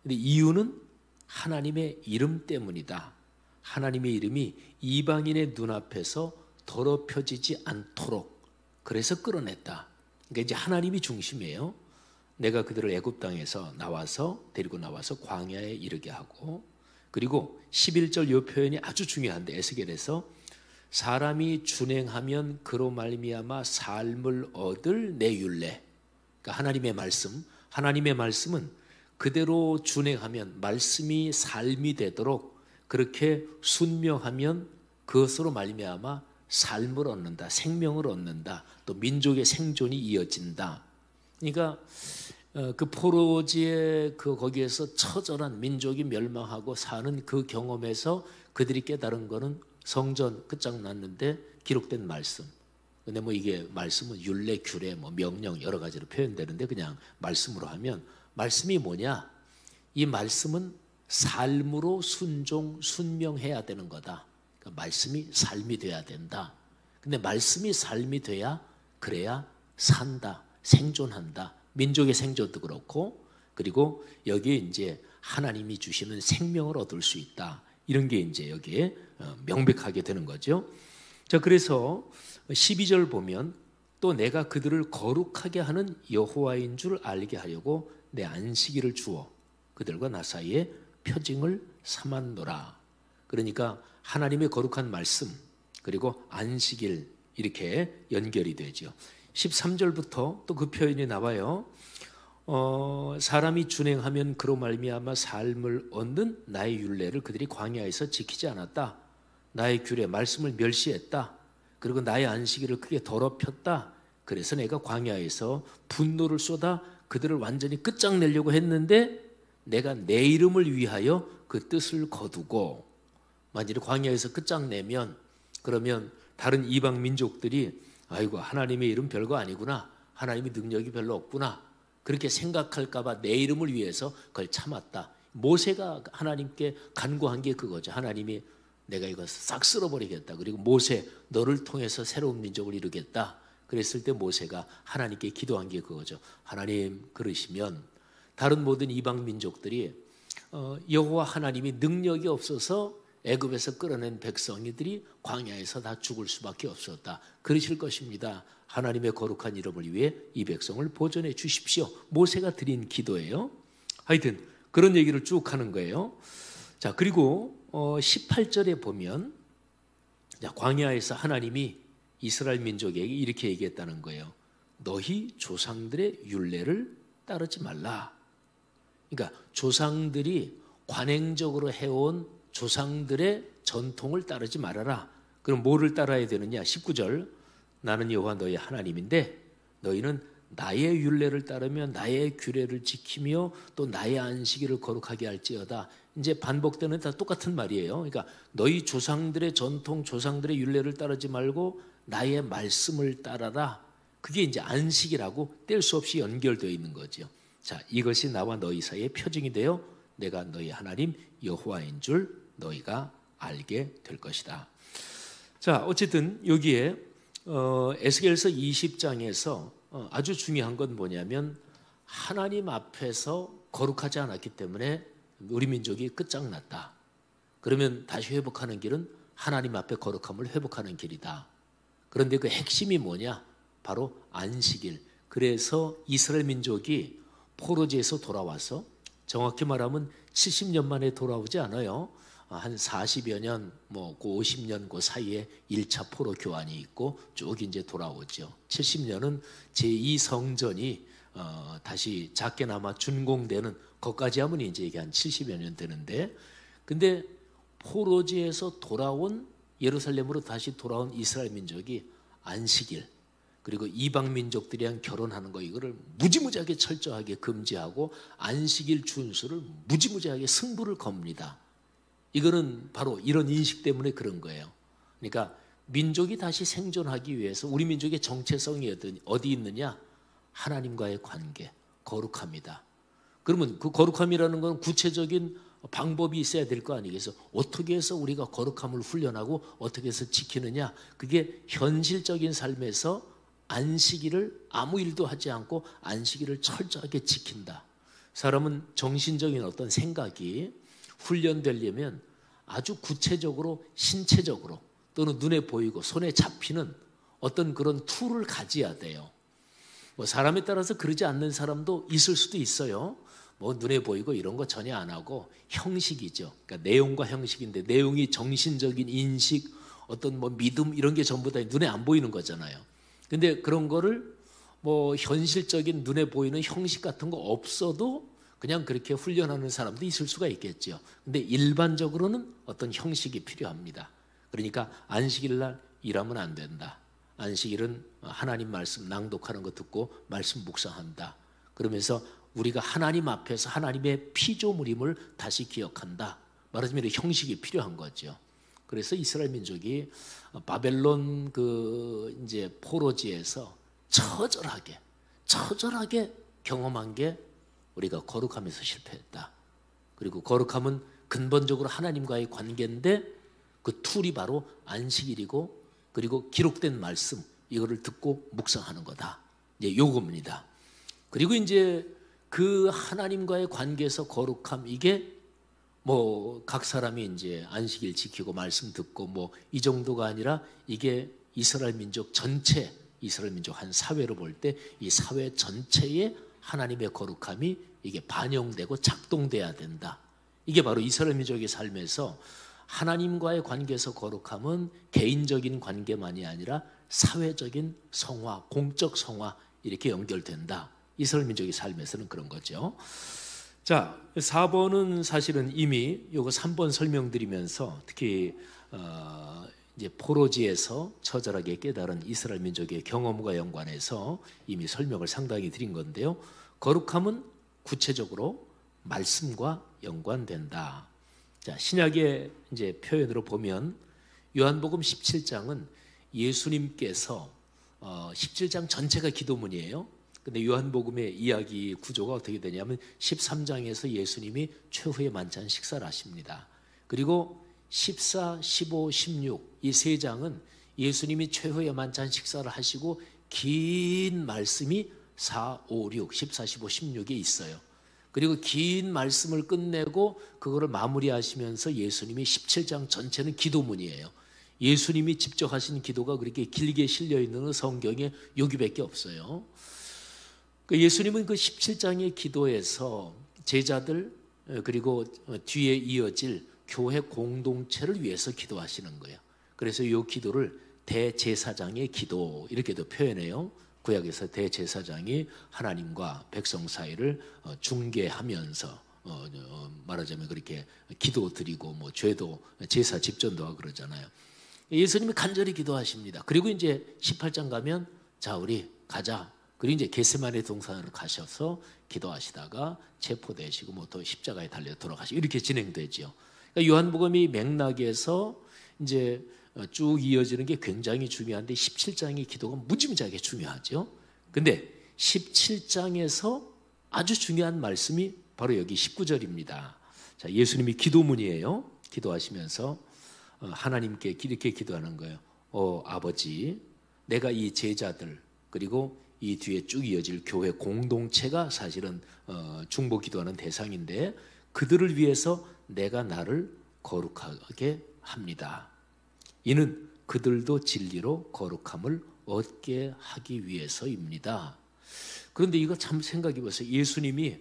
근데 이유는 하나님의 이름 때문이다. 하나님의 이름이 이방인의 눈앞에서 더럽혀지지 않도록 그래서 끌어냈다. 그러니까 이제 하나님이 중심이에요. 내가 그들을 애굽 땅에서 데리고 나와서 광야에 이르게 하고, 그리고 11절 이 표현이 아주 중요한데, 에스겔에서 사람이 준행하면 그로 말미암아 삶을 얻을 내 율례. 그러니까 하나님의 말씀은 그대로 준행하면 말씀이 삶이 되도록 그렇게 순명하면 그것으로 말미암아 삶을 얻는다, 생명을 얻는다, 또 민족의 생존이 이어진다. 그러니까 그 포로지의 거기에서 처절한 민족이 멸망하고 사는 그 경험에서 그들이 깨달은 거는 성전 끝장났는데 기록된 말씀. 근데 뭐 이게 말씀은 율례, 규례, 뭐 명령 여러 가지로 표현되는데 그냥 말씀으로 하면 말씀이 뭐냐? 이 말씀은 삶으로 순명해야 되는 거다. 그러니까 말씀이 삶이 돼야 된다. 근데 말씀이 삶이 돼야 그래야 산다, 생존한다. 민족의 생존도 그렇고 그리고 여기에 이제 하나님이 주시는 생명을 얻을 수 있다. 이런 게 이제 여기에 명백하게 되는 거죠. 자, 그래서 12절 보면 또 내가 그들을 거룩하게 하는 여호와인 줄 알게 하려고 내 안식일을 주어 그들과 나 사이에 표징을 삼았노라. 그러니까 하나님의 거룩한 말씀 그리고 안식일 이렇게 연결이 되죠. 13절부터 또 그 표현이 나와요. 사람이 준행하면 그로 말미암아 삶을 얻는 나의 율례를 그들이 광야에서 지키지 않았다. 나의 규례 말씀을 멸시했다. 그리고 나의 안식일을 크게 더럽혔다. 그래서 내가 광야에서 분노를 쏟아 그들을 완전히 끝장내려고 했는데 내가 내 이름을 위하여 그 뜻을 거두고 만일 광야에서 끝장내면 그러면 다른 이방 민족들이 아이고 하나님의 이름 별거 아니구나. 하나님의 능력이 별로 없구나. 그렇게 생각할까 봐 내 이름을 위해서 그걸 참았다. 모세가 하나님께 간구한 게 그거죠. 하나님이 내가 이거 싹 쓸어버리겠다. 그리고 모세 너를 통해서 새로운 민족을 이루겠다. 그랬을 때 모세가 하나님께 기도한 게 그거죠. 하나님 그러시면 다른 모든 이방 민족들이 여호와 하나님이 능력이 없어서 애굽에서 끌어낸 백성이들이 광야에서 다 죽을 수밖에 없었다. 그러실 것입니다. 하나님의 거룩한 이름을 위해 이 백성을 보존해 주십시오. 모세가 드린 기도예요. 하여튼 그런 얘기를 쭉 하는 거예요. 자, 그리고 18절에 보면 광야에서 하나님이 이스라엘 민족에게 이렇게 얘기했다는 거예요. 너희 조상들의 율례를 따르지 말라. 그러니까 조상들이 관행적으로 해온 조상들의 전통을 따르지 말아라. 그럼 뭐를 따라야 되느냐? 19절 나는 여호와 너희 하나님인데 너희는 나의 율례를 따르며 나의 규례를 지키며 또 나의 안식일을 거룩하게 할지어다. 이제 반복되는 다 똑같은 말이에요. 그러니까 너희 조상들의 전통, 조상들의 율례를 따르지 말고 나의 말씀을 따라라. 그게 이제 안식이라고 뗄 수 없이 연결되어 있는 거죠. 자, 이것이 나와 너희 사이에 표징이 되어 내가 너희 하나님 여호와인 줄 너희가 알게 될 것이다. 자, 어쨌든 여기에 에스겔서 20장에서 아주 중요한 건 뭐냐면 하나님 앞에서 거룩하지 않았기 때문에 우리 민족이 끝장났다. 그러면 다시 회복하는 길은 하나님 앞에 거룩함을 회복하는 길이다. 그런데 그 핵심이 뭐냐? 바로 안식일. 그래서 이스라엘 민족이 포로지에서 돌아와서 정확히 말하면 70년 만에 돌아오지 않아요. 한 40여 년, 그 50년 그 사이에 1차 포로 교환이 있고 쭉 이제 돌아오죠. 70년은 제2성전이 다시 작게나마 준공되는 것까지 하면 이제 이게 한 70여 년 되는데, 근데 포로지에서 돌아온 예루살렘으로 다시 돌아온 이스라엘 민족이 안식일 그리고 이방 민족들이랑 결혼하는 거 이거를 무지무지하게 철저하게 금지하고 안식일 준수를 무지무지하게 승부를 겁니다. 이거는 바로 이런 인식 때문에 그런 거예요. 그러니까 민족이 다시 생존하기 위해서 우리 민족의 정체성이 어디 있느냐? 하나님과의 관계, 거룩함이다. 그러면 그 거룩함이라는 건 구체적인 방법이 있어야 될 거 아니겠어? 어떻게 해서 우리가 거룩함을 훈련하고 어떻게 해서 지키느냐? 그게 현실적인 삶에서 안식일을 아무 일도 하지 않고 안식일을 철저하게 지킨다. 사람은 정신적인 어떤 생각이 훈련되려면 아주 구체적으로 신체적으로 또는 눈에 보이고 손에 잡히는 어떤 그런 툴을 가져야 돼요. 사람에 따라서 그러지 않는 사람도 있을 수도 있어요. 눈에 보이고 이런 거 전혀 안 하고 형식이죠. 그러니까 내용과 형식인데 내용이 정신적인 인식, 어떤 뭐 믿음 이런 게 전부 다 눈에 안 보이는 거잖아요. 근데 그런 거를 뭐 현실적인 눈에 보이는 형식 같은 거 없어도 그냥 그렇게 훈련하는 사람도 있을 수가 있겠죠. 근데 일반적으로는 어떤 형식이 필요합니다. 그러니까 안식일 날 일하면 안 된다. 안식일은 하나님 말씀 낭독하는 거 듣고 말씀 묵상한다. 그러면서 우리가 하나님 앞에서 하나님의 피조물임을 다시 기억한다. 말하자면 형식이 필요한 거죠. 그래서 이스라엘 민족이 바벨론 그 이제 포로지에서 처절하게 경험한 게 우리가 거룩함에서 실패했다. 그리고 거룩함은 근본적으로 하나님과의 관계인데 그 툴이 바로 안식일이고 그리고 기록된 말씀 이거를 듣고 묵상하는 거다. 이제 요겁니다. 그리고 이제 그 하나님과의 관계에서 거룩함 이게 뭐 각 사람이 이제 안식일 지키고 말씀 듣고 뭐 이 정도가 아니라 이게 이스라엘 민족 전체 이스라엘 민족 한 사회로 볼 때 이 사회 전체에 하나님의 거룩함이 이게 반영되고 작동돼야 된다. 이게 바로 이스라엘 민족의 삶에서 하나님과의 관계에서 거룩함은 개인적인 관계만이 아니라 사회적인 성화, 공적 성화 이렇게 연결된다. 이스라엘 민족의 삶에서는 그런 거죠. 자, 4번은 사실은 이미 요거 3번 설명드리면서 특히 이제 포로지에서 처절하게 깨달은 이스라엘 민족의 경험과 연관해서 이미 설명을 상당히 드린 건데요. 거룩함은 구체적으로 말씀과 연관된다. 자, 신약의 이제 표현으로 보면 요한복음 17장은 예수님께서 17장 전체가 기도문이에요. 근데 요한복음의 이야기 구조가 어떻게 되냐면 13장에서 예수님이 최후의 만찬 식사를 하십니다. 그리고 14, 15, 16 이 세 장은 예수님이 최후의 만찬 식사를 하시고 긴 말씀이 4, 5, 6, 14, 15, 16에 있어요. 그리고 긴 말씀을 끝내고 그거를 마무리하시면서 예수님이 17장 전체는 기도문이에요. 예수님이 직접 하신 기도가 그렇게 길게 실려 있는 성경에 여기밖에 없어요. 예수님은 그 17장의 기도에서 제자들 그리고 뒤에 이어질 교회 공동체를 위해서 기도하시는 거예요. 그래서 이 기도를 대제사장의 기도 이렇게도 표현해요. 구약에서 대제사장이 하나님과 백성 사이를 중개하면서 말하자면 그렇게 기도 드리고 뭐 죄도 제사 집전도 하고 그러잖아요. 예수님이 간절히 기도하십니다. 그리고 이제 18장 가면 자 우리 가자. 그리고 이제 겟세마네 동산으로 가셔서 기도하시다가 체포되시고 뭐 또 십자가에 달려 돌아가시고 이렇게 진행되죠. 그러니까 요한복음이 맥락에서 이제 쭉 이어지는 게 굉장히 중요한데 17장의 기도가 무지무지하게 중요하죠. 근데 17장에서 아주 중요한 말씀이 바로 여기 19절입니다. 자, 예수님이 기도문이에요. 기도하시면서 하나님께 이렇게 기도하는 거예요. 아버지, 내가 이 제자들 그리고 이 뒤에 쭉 이어질 교회 공동체가 사실은 중보 기도하는 대상인데 그들을 위해서 내가 나를 거룩하게 합니다. 이는 그들도 진리로 거룩함을 얻게 하기 위해서입니다. 그런데 이거 참 생각해 보세요. 예수님이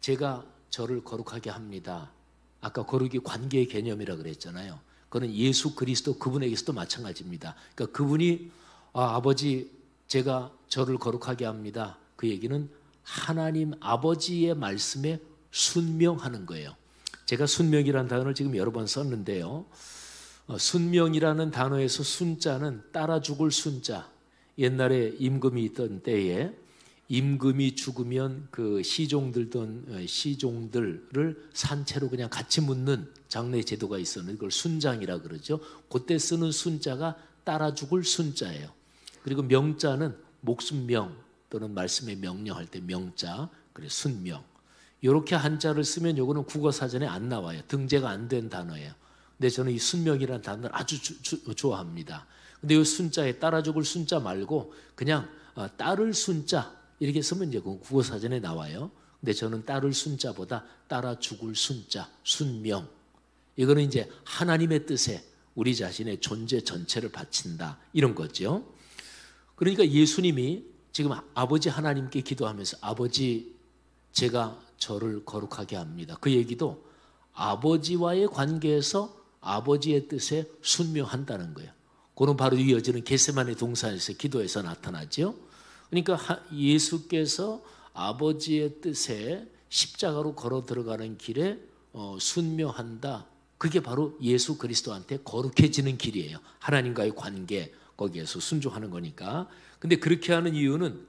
제가 저를 거룩하게 합니다. 아까 거룩이 관계의 개념이라 그랬잖아요. 그건 예수 그리스도 그분에게서도 마찬가지입니다. 그러니까 그분이 아버지 제가 저를 거룩하게 합니다. 그 얘기는 하나님 아버지의 말씀에 순명하는 거예요. 제가 순명이라는 단어를 지금 여러 번 썼는데요. 순명이라는 단어에서 순자는 따라 죽을 순자. 옛날에 임금이 있던 때에 임금이 죽으면 그 시종들을 산채로 그냥 같이 묻는 장례 제도가 있었는데 그걸 순장이라 그러죠. 그때 쓰는 순자가 따라 죽을 순자예요. 그리고 명자는 목숨명 또는 말씀의 명령할 때 명자, 그래 순명. 이렇게 한자를 쓰면 요거는 국어사전에 안 나와요. 등재가 안 된 단어예요. 근데 저는 이 순명이라는 단어를 아주 좋아합니다. 근데 이 순자에 따라 죽을 순자 말고 그냥 따를 순자 이렇게 쓰면 이제 국어사전에 나와요. 근데 저는 따를 순자보다 따라 죽을 순자, 순명. 이거는 이제 하나님의 뜻에 우리 자신의 존재 전체를 바친다. 이런 거죠. 그러니까 예수님이 지금 아버지 하나님께 기도하면서 아버지 제가 저를 거룩하게 합니다. 그 얘기도 아버지와의 관계에서 아버지의 뜻에 순명한다는 거예요. 그는 바로 이어지는 겟세마네 동산에서 기도해서 나타나죠. 그러니까 예수께서 아버지의 뜻에 십자가로 걸어 들어가는 길에 순묘한다. 그게 바로 예수 그리스도한테 거룩해지는 길이에요. 하나님과의 관계, 거기에서 순종하는 거니까. 근데 그렇게 하는 이유는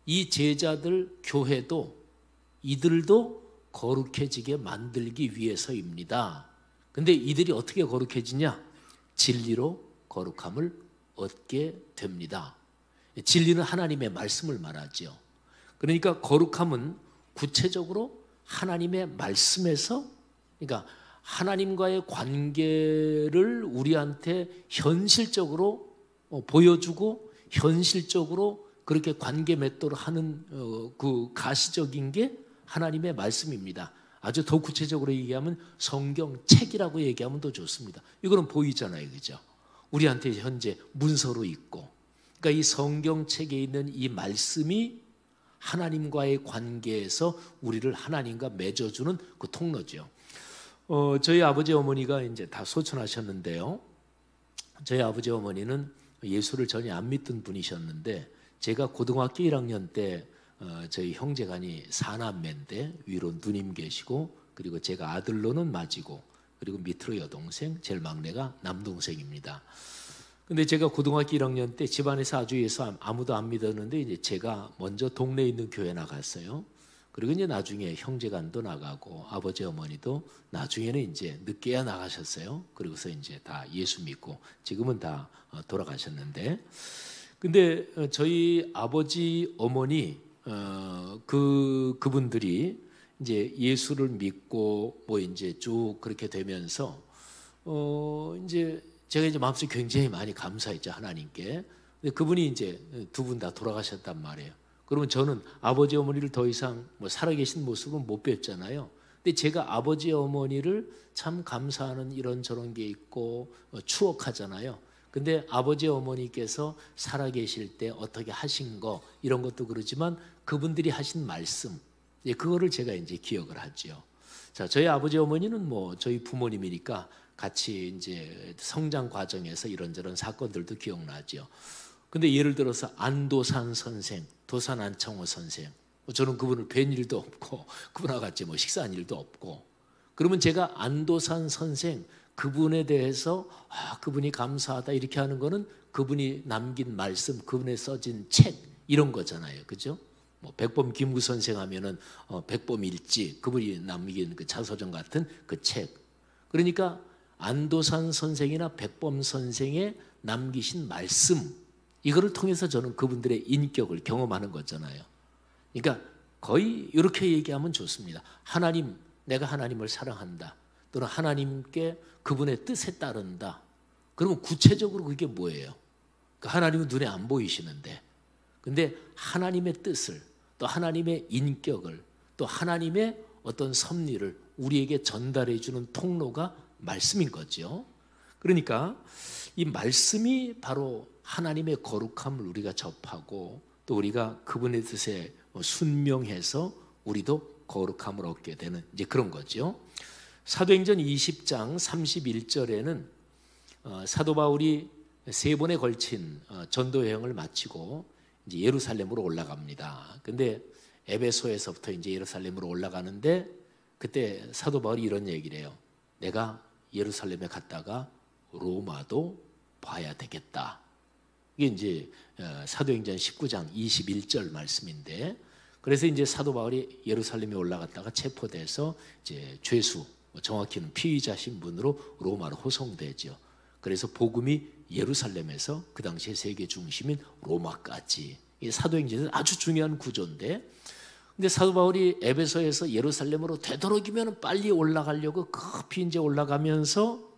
이 제자들, 교회도 이들도 거룩해지게 만들기 위해서입니다. 근데 이들이 어떻게 거룩해지냐? 진리로 거룩함을 얻게 됩니다. 진리는 하나님의 말씀을 말하죠. 그러니까 거룩함은 구체적으로 하나님의 말씀에서, 그러니까 하나님과의 관계를 우리한테 현실적으로 보여주고 현실적으로 그렇게 관계 맺도록 하는 그 가시적인 게 하나님의 말씀입니다. 아주 더 구체적으로 얘기하면 성경책이라고 얘기하면 더 좋습니다. 이거는 보이잖아요, 그죠? 우리한테 현재 문서로 있고, 그러니까 이 성경책에 있는 이 말씀이 하나님과의 관계에서 우리를 하나님과 맺어주는 그 통로죠. 저희 아버지 어머니가 이제 다 소천하셨는데요. 저희 아버지 어머니는 예수를 전혀 안 믿던 분이셨는데, 제가 고등학교 1학년 때 저희 형제간이 4남매인데 위로 누님 계시고, 그리고 제가 아들로는 맞이고, 그리고 밑으로 여동생, 제일 막내가 남동생입니다. 근데 제가 고등학교 1학년 때 집안에서 아주 예수 아무도 안 믿었는데, 이제 제가 먼저 동네에 있는 교회 나갔어요. 그리고 이제 나중에 형제간도 나가고 아버지 어머니도 나중에는 이제 늦게야 나가셨어요. 그리고서 이제 다 예수 믿고 지금은 다 돌아가셨는데, 근데 저희 아버지 어머니 그분들이 이제 예수를 믿고 뭐 이제 쭉 그렇게 되면서 이제 제가 이제 마음속에 굉장히 많이 감사했죠, 하나님께. 근데 그분이 이제 두 분 다 돌아가셨단 말이에요. 그러면 저는 아버지 어머니를 더 이상 뭐 살아계신 모습은 못 뵀잖아요. 근데 제가 아버지 어머니를 참 감사하는 이런저런 게 있고 추억하잖아요. 근데 아버지 어머니께서 살아계실 때 어떻게 하신 거 이런 것도 그러지만 그분들이 하신 말씀, 그거를 제가 이제 기억을 하죠. 자, 저희 아버지 어머니는 뭐 저희 부모님이니까 같이 이제 성장 과정에서 이런저런 사건들도 기억나죠. 근데 예를 들어서 안도산 선생, 도산 안창호 선생, 저는 그분을 뵌 일도 없고 그분하고 같이 뭐 식사한 일도 없고, 그러면 제가 안도산 선생 그분에 대해서 그분이 감사하다 이렇게 하는 거는 그분이 남긴 말씀, 그분의 써진 책 이런 거잖아요, 그죠? 뭐 백범 김구 선생 하면은 백범 일지, 그분이 남긴 그 자서전 같은 그 책. 그러니까 안도산 선생이나 백범 선생의 남기신 말씀, 이거를 통해서 저는 그분들의 인격을 경험하는 거잖아요. 그러니까 거의 이렇게 얘기하면 좋습니다. 하나님, 내가 하나님을 사랑한다. 또는 하나님께 그분의 뜻에 따른다. 그러면 구체적으로 그게 뭐예요? 그러니까 하나님은 눈에 안 보이시는데, 근데 하나님의 뜻을, 또 하나님의 인격을, 또 하나님의 어떤 섭리를 우리에게 전달해 주는 통로가 말씀인 거죠. 그러니까 이 말씀이 바로 하나님의 거룩함을 우리가 접하고, 또 우리가 그분의 뜻에 순명해서 우리도 거룩함을 얻게 되는 이제 그런 거죠. 사도행전 20장 31절에는 사도 바울이 3번에 걸친 전도 여행을 마치고 이제 예루살렘으로 올라갑니다. 근데 에베소에서부터 이제 예루살렘으로 올라가는데, 그때 사도 바울이 이런 얘기를 해요. 내가 예루살렘에 갔다가 로마도 봐야 되겠다. 이게 이제 사도행전 19장 21절 말씀인데, 그래서 이제 사도 바울이 예루살렘에 올라갔다가 체포돼서 이제 죄수, 정확히는 피의자 신분으로 로마로 호송되죠. 그래서 복음이 예루살렘에서 그 당시에 세계 중심인 로마까지, 이 사도행전은 아주 중요한 구조인데, 근데 사도 바울이 에베소에서 예루살렘으로 되도록이면 빨리 올라가려고 급히 이제 올라가면서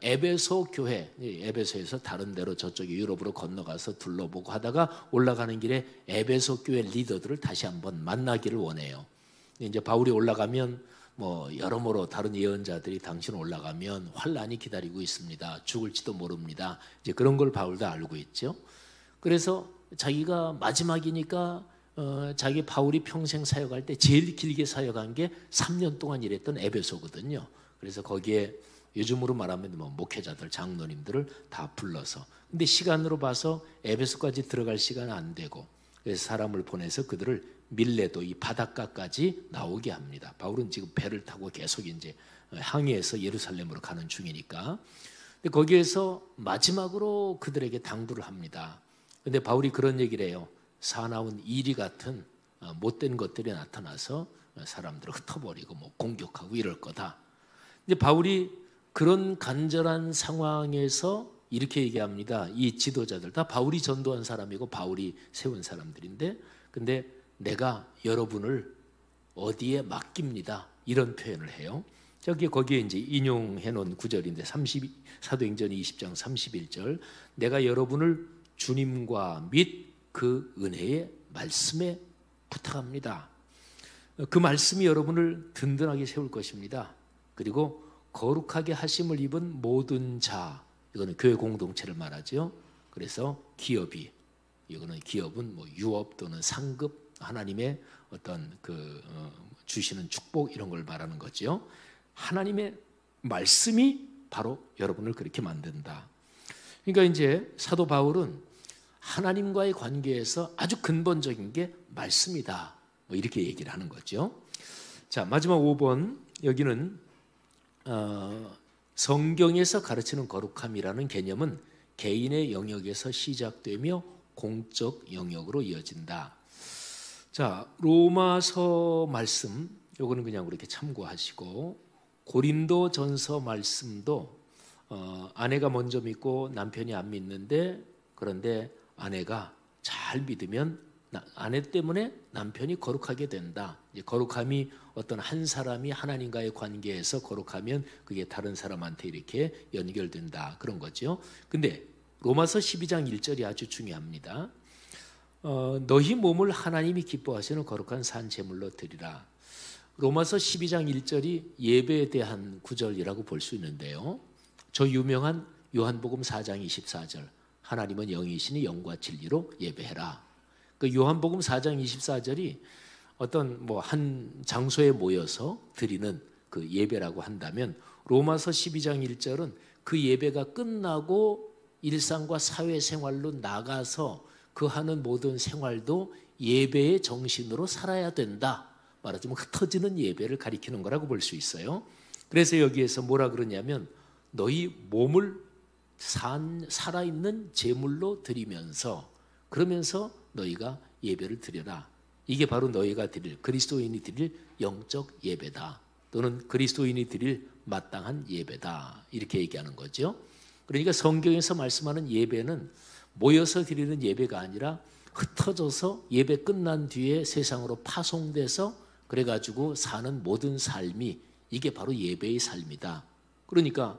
에베소 교회, 에베소에서 다른 데로 저쪽에 유럽으로 건너가서 둘러보고 하다가 올라가는 길에 에베소 교회 리더들을 다시 한번 만나기를 원해요. 이제 바울이 올라가면 뭐 여러모로 다른 예언자들이 당신 올라가면 환란이 기다리고 있습니다. 죽을지도 모릅니다. 이제 그런 걸 바울도 알고 있죠. 그래서 자기가 마지막이니까 자기 바울이 평생 사역할 때 제일 길게 사역한 게 3년 동안 일했던 에베소거든요. 그래서 거기에 요즘으로 말하면 뭐 목회자들, 장로님들을 다 불러서. 근데 시간으로 봐서 에베소까지 들어갈 시간은 안 되고, 그래서 사람을 보내서 그들을 밀레도 이 바닷가까지 나오게 합니다. 바울은 지금 배를 타고 계속 이제 항해해서 예루살렘으로 가는 중이니까. 근데 거기에서 마지막으로 그들에게 당부를 합니다. 근데 바울이 그런 얘기를 해요. 사나운 이리 같은 못된 것들이 나타나서 사람들을 흩어버리고 뭐 공격하고 이럴 거다. 근데 바울이 그런 간절한 상황에서 이렇게 얘기합니다. 이 지도자들 다 바울이 전도한 사람이고 바울이 세운 사람들인데, 근데 내가 여러분을 어디에 맡깁니다. 이런 표현을 해요. 저기 거기에 이제 인용해 놓은 구절인데 사도행전 20장 31절, 내가 여러분을 주님과 및 그 은혜의 말씀에 부탁합니다. 그 말씀이 여러분을 든든하게 세울 것입니다. 그리고 거룩하게 하심을 입은 모든 자, 이거는 교회 공동체를 말하죠. 그래서 기업이, 이거는 기업은 뭐 유업 또는 상급, 하나님의 어떤 주시는 축복 이런 걸 말하는 거죠. 하나님의 말씀이 바로 여러분을 그렇게 만든다. 그러니까 이제 사도 바울은 하나님과의 관계에서 아주 근본적인 게 말씀이다. 뭐 이렇게 얘기를 하는 거죠. 자, 마지막 5번. 여기는 성경에서 가르치는 거룩함이라는 개념은 개인의 영역에서 시작되며 공적 영역으로 이어진다. 자, 로마서 말씀, 요거는 그냥 그렇게 참고하시고, 고린도전서 말씀도 아내가 먼저 믿고 남편이 안 믿는데, 그런데 아내가 잘 믿으면 아내 때문에 남편이 거룩하게 된다. 이제 거룩함이 어떤 한 사람이 하나님과의 관계에서 거룩하면 그게 다른 사람한테 이렇게 연결된다. 그런 거죠. 근데 로마서 12장 1절이 아주 중요합니다. 너희 몸을 하나님이 기뻐하시는 거룩한 산 제물로 드리라. 로마서 12장 1절이 예배에 대한 구절이라고 볼 수 있는데요. 저 유명한 요한복음 4장 24절, 하나님은 영이시니 영과 진리로 예배해라. 그 요한복음 4장 24절이 어떤 뭐 한 장소에 모여서 드리는 그 예배라고 한다면, 로마서 12장 1절은 그 예배가 끝나고 일상과 사회생활로 나가서 그 하는 모든 생활도 예배의 정신으로 살아야 된다. 말하자면 흩어지는 예배를 가리키는 거라고 볼 수 있어요. 그래서 여기에서 뭐라 그러냐면, 너희 몸을 살아있는 제물로 드리면서, 그러면서 너희가 예배를 드려라. 이게 바로 너희가 드릴, 그리스도인이 드릴 영적 예배다. 또는 그리스도인이 드릴 마땅한 예배다. 이렇게 얘기하는 거죠. 그러니까 성경에서 말씀하는 예배는 모여서 드리는 예배가 아니라 흩어져서 예배 끝난 뒤에 세상으로 파송돼서 그래가지고 사는 모든 삶이, 이게 바로 예배의 삶이다. 그러니까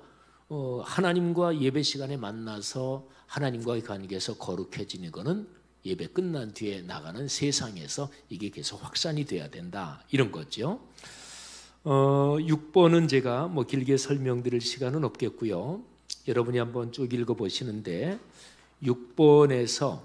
하나님과 예배 시간에 만나서 하나님과의 관계에서 거룩해지는 것은 예배 끝난 뒤에 나가는 세상에서 이게 계속 확산이 돼야 된다. 이런 거죠. 6번은 제가 뭐 길게 설명드릴 시간은 없겠고요. 여러분이 한번 쭉 읽어보시는데 6번에서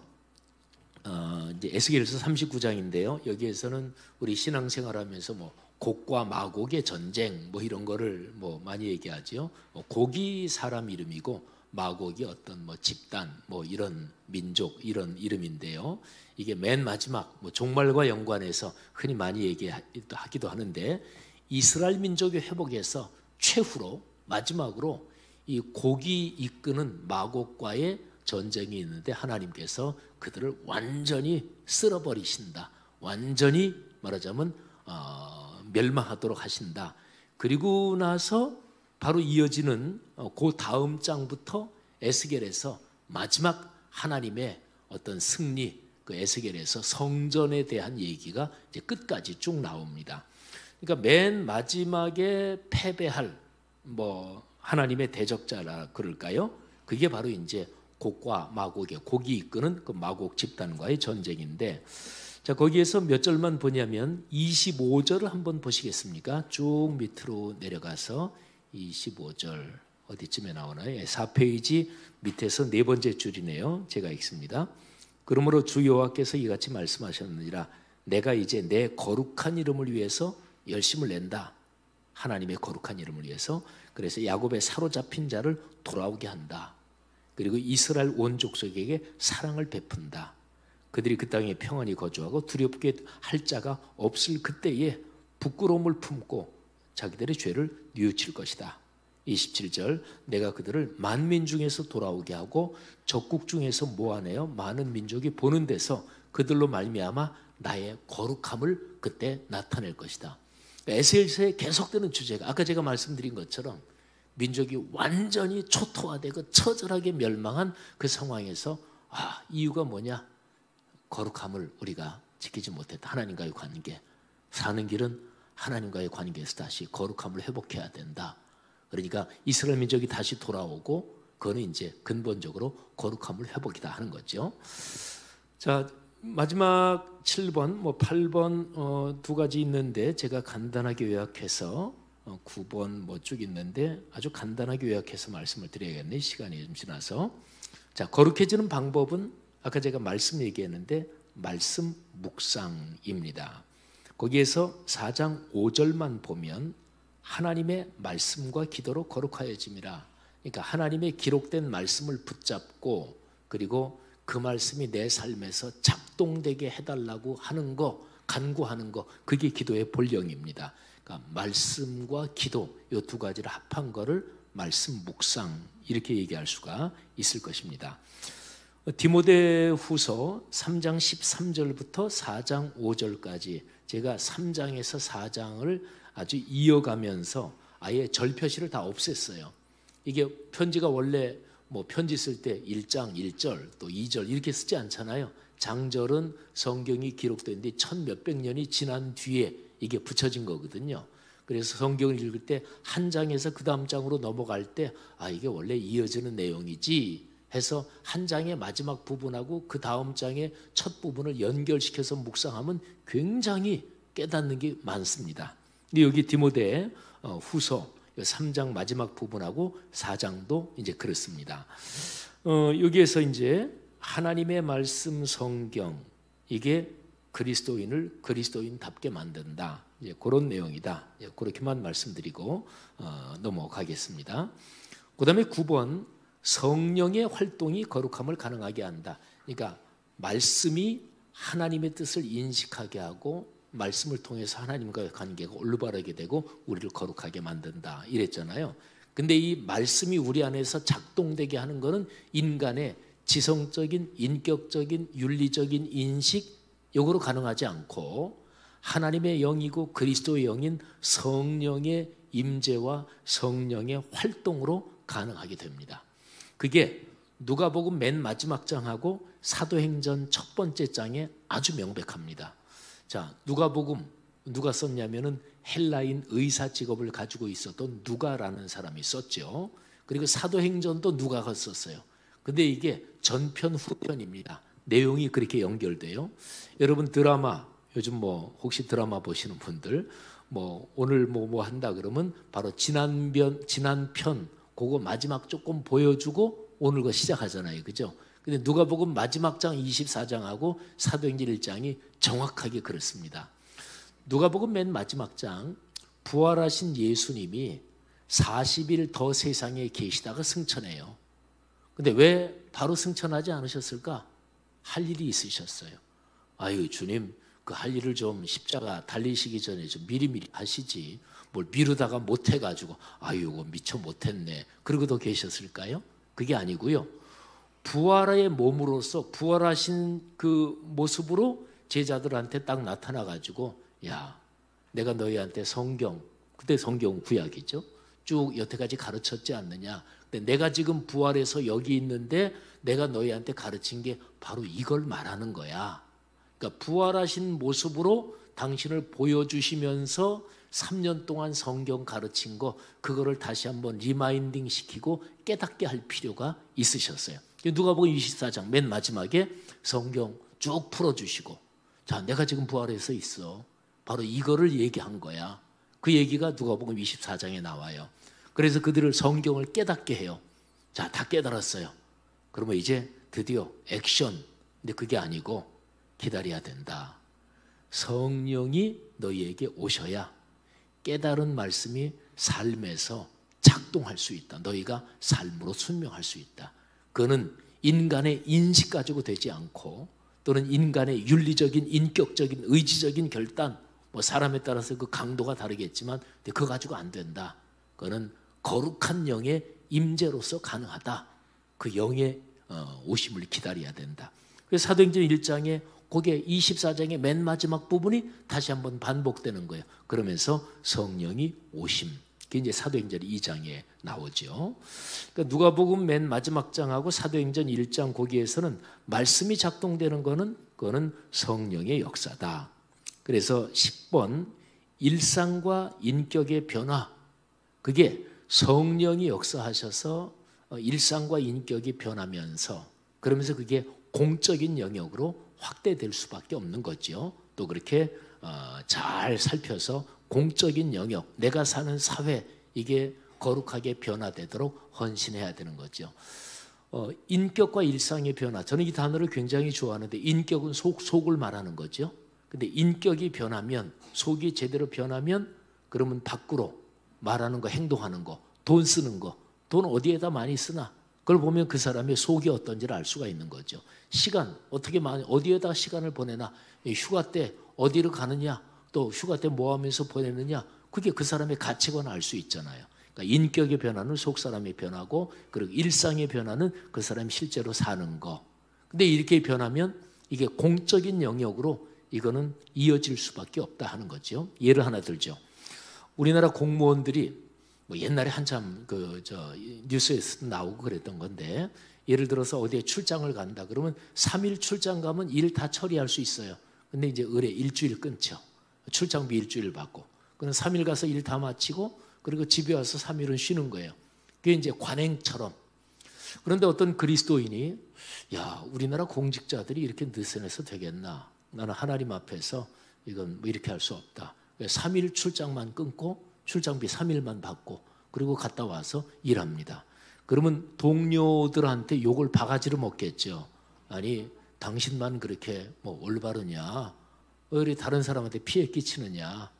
이제 에스겔서 39장인데요. 여기에서는 우리 신앙생활하면서 뭐 곡과 마곡의 전쟁 뭐 이런 거를 뭐 많이 얘기하죠. 곡이 사람 이름이고 마곡이 어떤 뭐 집단 뭐 이런 민족 이런 이름인데요. 이게 맨 마지막 뭐 종말과 연관해서 흔히 많이 얘기하기도 하는데, 이스라엘 민족의 회복에서 최후로 마지막으로 이 곡이 이끄는 마곡과의 전쟁이 있는데 하나님께서 그들을 완전히 쓸어버리신다. 완전히 말하자면 멸망하도록 하신다. 그리고 나서 바로 이어지는 그 다음 장부터 에스겔에서 마지막 하나님의 어떤 승리, 그 에스겔에서 성전에 대한 얘기가 이제 끝까지 쭉 나옵니다. 그러니까 맨 마지막에 패배할 뭐 하나님의 대적자라 그럴까요? 그게 바로 이제 곡과 마곡의, 곡이 이끄는 그 마곡 집단과의 전쟁인데, 자, 거기에서 몇 절만 보냐면 25절을 한번 보시겠습니까? 쭉 밑으로 내려가서 25절 어디쯤에 나오나요? 4페이지 밑에서 네 번째 줄이네요. 제가 읽습니다. 그러므로 주 여호와께서 이같이 말씀하셨느니라. 내가 이제 내 거룩한 이름을 위해서 열심을 낸다. 하나님의 거룩한 이름을 위해서. 그래서 야곱의 사로잡힌 자를 돌아오게 한다. 그리고 이스라엘 온 족속에게 사랑을 베푼다. 그들이 그 땅에 평안히 거주하고 두렵게 할 자가 없을 그때에 부끄러움을 품고 자기들의 죄를 뉘우칠 것이다. 27절 내가 그들을 만민 중에서 돌아오게 하고 적국 중에서 모아내어 많은 민족이 보는 데서 그들로 말미암아 나의 거룩함을 그때 나타낼 것이다. 에스겔서에 계속되는 주제가 아까 제가 말씀드린 것처럼 민족이 완전히 초토화되고 처절하게 멸망한 그 상황에서 이유가 뭐냐? 거룩함을 우리가 지키지 못했다. 하나님과의 관계, 사는 길은 하나님과의 관계에서 다시 거룩함을 회복해야 된다. 그러니까 이스라엘 민족이 다시 돌아오고 그거는 이제 근본적으로 거룩함을 회복이다 하는 거죠. 자, 마지막 7번, 8번 두 가지 있는데 제가 간단하게 요약해서 9번 쭉 있는데 아주 간단하게 요약해서 말씀을 드려야겠네. 시간이 좀 지나서. 자, 거룩해지는 방법은 아까 제가 말씀 얘기했는데 말씀 묵상입니다. 거기에서 4장 5절만 보면 하나님의 말씀과 기도로 거룩하여짐이라. 그러니까 하나님의 기록된 말씀을 붙잡고 그리고 그 말씀이 내 삶에서 작동되게 해달라고 하는 거, 간구하는 거, 그게 기도의 본령입니다. 그러니까 말씀과 기도 이 두 가지를 합한 거를 말씀 묵상 이렇게 얘기할 수가 있을 것입니다. 디모데후서 3장 13절부터 4장 5절까지 제가 3장에서 4장을 아주 이어가면서 아예 절표시를 다 없앴어요. 이게 편지가 원래 편지 쓸 때 1장 1절 또 2절 이렇게 쓰지 않잖아요. 장절은 성경이 기록된 뒤 1000몇백 년이 지난 뒤에 이게 붙여진 거거든요. 그래서 성경을 읽을 때 한 장에서 그 다음 장으로 넘어갈 때 이게 원래 이어지는 내용이지 해서 한 장의 마지막 부분하고 그 다음 장의 첫 부분을 연결시켜서 묵상하면 굉장히 깨닫는 게 많습니다. 근데 여기 디모데 후서 3장 마지막 부분하고 4장도 이제 그렇습니다. 여기에서 이제 하나님의 말씀 성경 이게 그리스도인을 그리스도인답게 만든다. 이제 그런 내용이다. 그렇게만 말씀드리고 넘어가겠습니다. 그다음에 9번 성령의 활동이 거룩함을 가능하게 한다. 그러니까 말씀이 하나님의 뜻을 인식하게 하고 말씀을 통해서 하나님과의 관계가 올바르게 되고 우리를 거룩하게 만든다 이랬잖아요. 근데 이 말씀이 우리 안에서 작동되게 하는 것은 인간의 지성적인 인격적인 윤리적인 인식 요거로 가능하지 않고 하나님의 영이고 그리스도의 영인 성령의 임재와 성령의 활동으로 가능하게 됩니다. 그게 누가복음 맨 마지막 장하고 사도행전 첫 번째 장에 아주 명백합니다. 자, 누가복음 누가 썼냐면은 헬라인 의사 직업을 가지고 있었던 누가라는 사람이 썼죠. 그리고 사도행전도 누가가 썼어요. 근데 이게 전편 후편입니다. 내용이 그렇게 연결돼요. 여러분 드라마 요즘 혹시 드라마 보시는 분들 오늘 뭐 한다 그러면 바로 지난 편 그거 마지막 조금 보여주고 오늘 거 시작하잖아요. 그죠? 근데 누가복음 마지막 장 24장하고 사도행전 1장이 정확하게 그렇습니다. 누가복음 맨 마지막 장 부활하신 예수님이 40일 더 세상에 계시다가 승천해요. 근데 왜 바로 승천하지 않으셨을까? 할 일이 있으셨어요. 아유 주님 그 할 일을 좀 십자가 달리시기 전에 좀 미리미리 하시지 뭘 미루다가 못해가지고 아유 미처 못했네 그러고도 계셨을까요? 그게 아니고요. 부활의 몸으로서 부활하신 그 모습으로 제자들한테 딱 나타나가지고 야 내가 너희한테 성경 그때 성경 구약이죠. 쭉 여태까지 가르쳤지 않느냐. 근데 내가 지금 부활해서 여기 있는데 내가 너희한테 가르친 게 바로 이걸 말하는 거야. 그러니까 부활하신 모습으로 당신을 보여주시면서 3년 동안 성경 가르친 거 그거를 다시 한번 리마인딩 시키고 깨닫게 할 필요가 있으셨어요. 누가복음 24장 맨 마지막에 성경 쭉 풀어주시고 자 내가 지금 부활해서 있어. 바로 이거를 얘기한 거야. 그 얘기가 누가복음 24장에 나와요. 그래서 그들을 성경을 깨닫게 해요. 자, 다 깨달았어요. 그러면 이제 드디어 액션. 근데 그게 아니고 기다려야 된다. 성령이 너희에게 오셔야 깨달은 말씀이 삶에서 작동할 수 있다. 너희가 삶으로 순명할 수 있다. 그거는 인간의 인식 가지고 되지 않고 또는 인간의 윤리적인 인격적인 의지적인 결단, 뭐 사람에 따라서 그 강도가 다르겠지만 그거 가지고 안 된다. 그거는 거룩한 영의 임재로서 가능하다. 그 영의 오심을 기다려야 된다. 그래서 사도행전 1장에 거기에 24장의 맨 마지막 부분이 다시 한번 반복되는 거예요. 그러면서 성령이 오심. 그게 이제 사도행전 2장에 나오죠. 그러니까 누가복음 맨 마지막 장하고 사도행전 1장 거기에서는 말씀이 작동되는 거는 그거는 성령의 역사다. 그래서 10번 일상과 인격의 변화, 그게 성령이 역사하셔서 일상과 인격이 변하면서 그러면서 그게 공적인 영역으로 확대될 수밖에 없는 거죠. 또 그렇게 잘 살펴서 공적인 영역, 내가 사는 사회, 이게 거룩하게 변화되도록 헌신해야 되는 거죠. 인격과 일상의 변화, 저는 이 단어를 굉장히 좋아하는데 인격은 속을 말하는 거죠. 근데 인격이 변하면, 속이 제대로 변하면 그러면 밖으로 말하는 거, 행동하는 거, 돈 쓰는 거, 돈 어디에다 많이 쓰나, 그걸 보면 그 사람의 속이 어떤지를 알 수가 있는 거죠. 시간, 어떻게 많이, 어디에다 시간을 보내나, 휴가 때 어디로 가느냐, 또 휴가 때 뭐 하면서 보내느냐, 그게 그 사람의 가치관을 알 수 있잖아요. 그러니까 인격의 변화는 속 사람의 변화고, 그리고 일상의 변화는 그 사람이 실제로 사는 거. 근데 이렇게 변하면 이게 공적인 영역으로 이거는 이어질 수밖에 없다 하는 거죠. 예를 하나 들죠. 우리나라 공무원들이 뭐 옛날에 한참 뉴스에서 나오고 그랬던 건데, 예를 들어서 어디에 출장을 간다 그러면 3일 출장 가면 일 다 처리할 수 있어요. 근데 이제 의뢰 일주일 끊죠. 출장비 일주일 받고. 그럼 3일 가서 일 다 마치고 그리고 집에 와서 3일은 쉬는 거예요. 그게 이제 관행처럼. 그런데 어떤 그리스도인이, 야, 우리나라 공직자들이 이렇게 느슨해서 되겠나? 나는 하나님 앞에서 이건 뭐 이렇게 할 수 없다. 3일 출장만 끊고 출장비 3일만 받고 그리고 갔다 와서 일합니다. 그러면 동료들한테 욕을 바가지로 먹겠죠. 아니, 당신만 그렇게 뭐 올바르냐? 왜 다른 사람한테 피해 끼치느냐?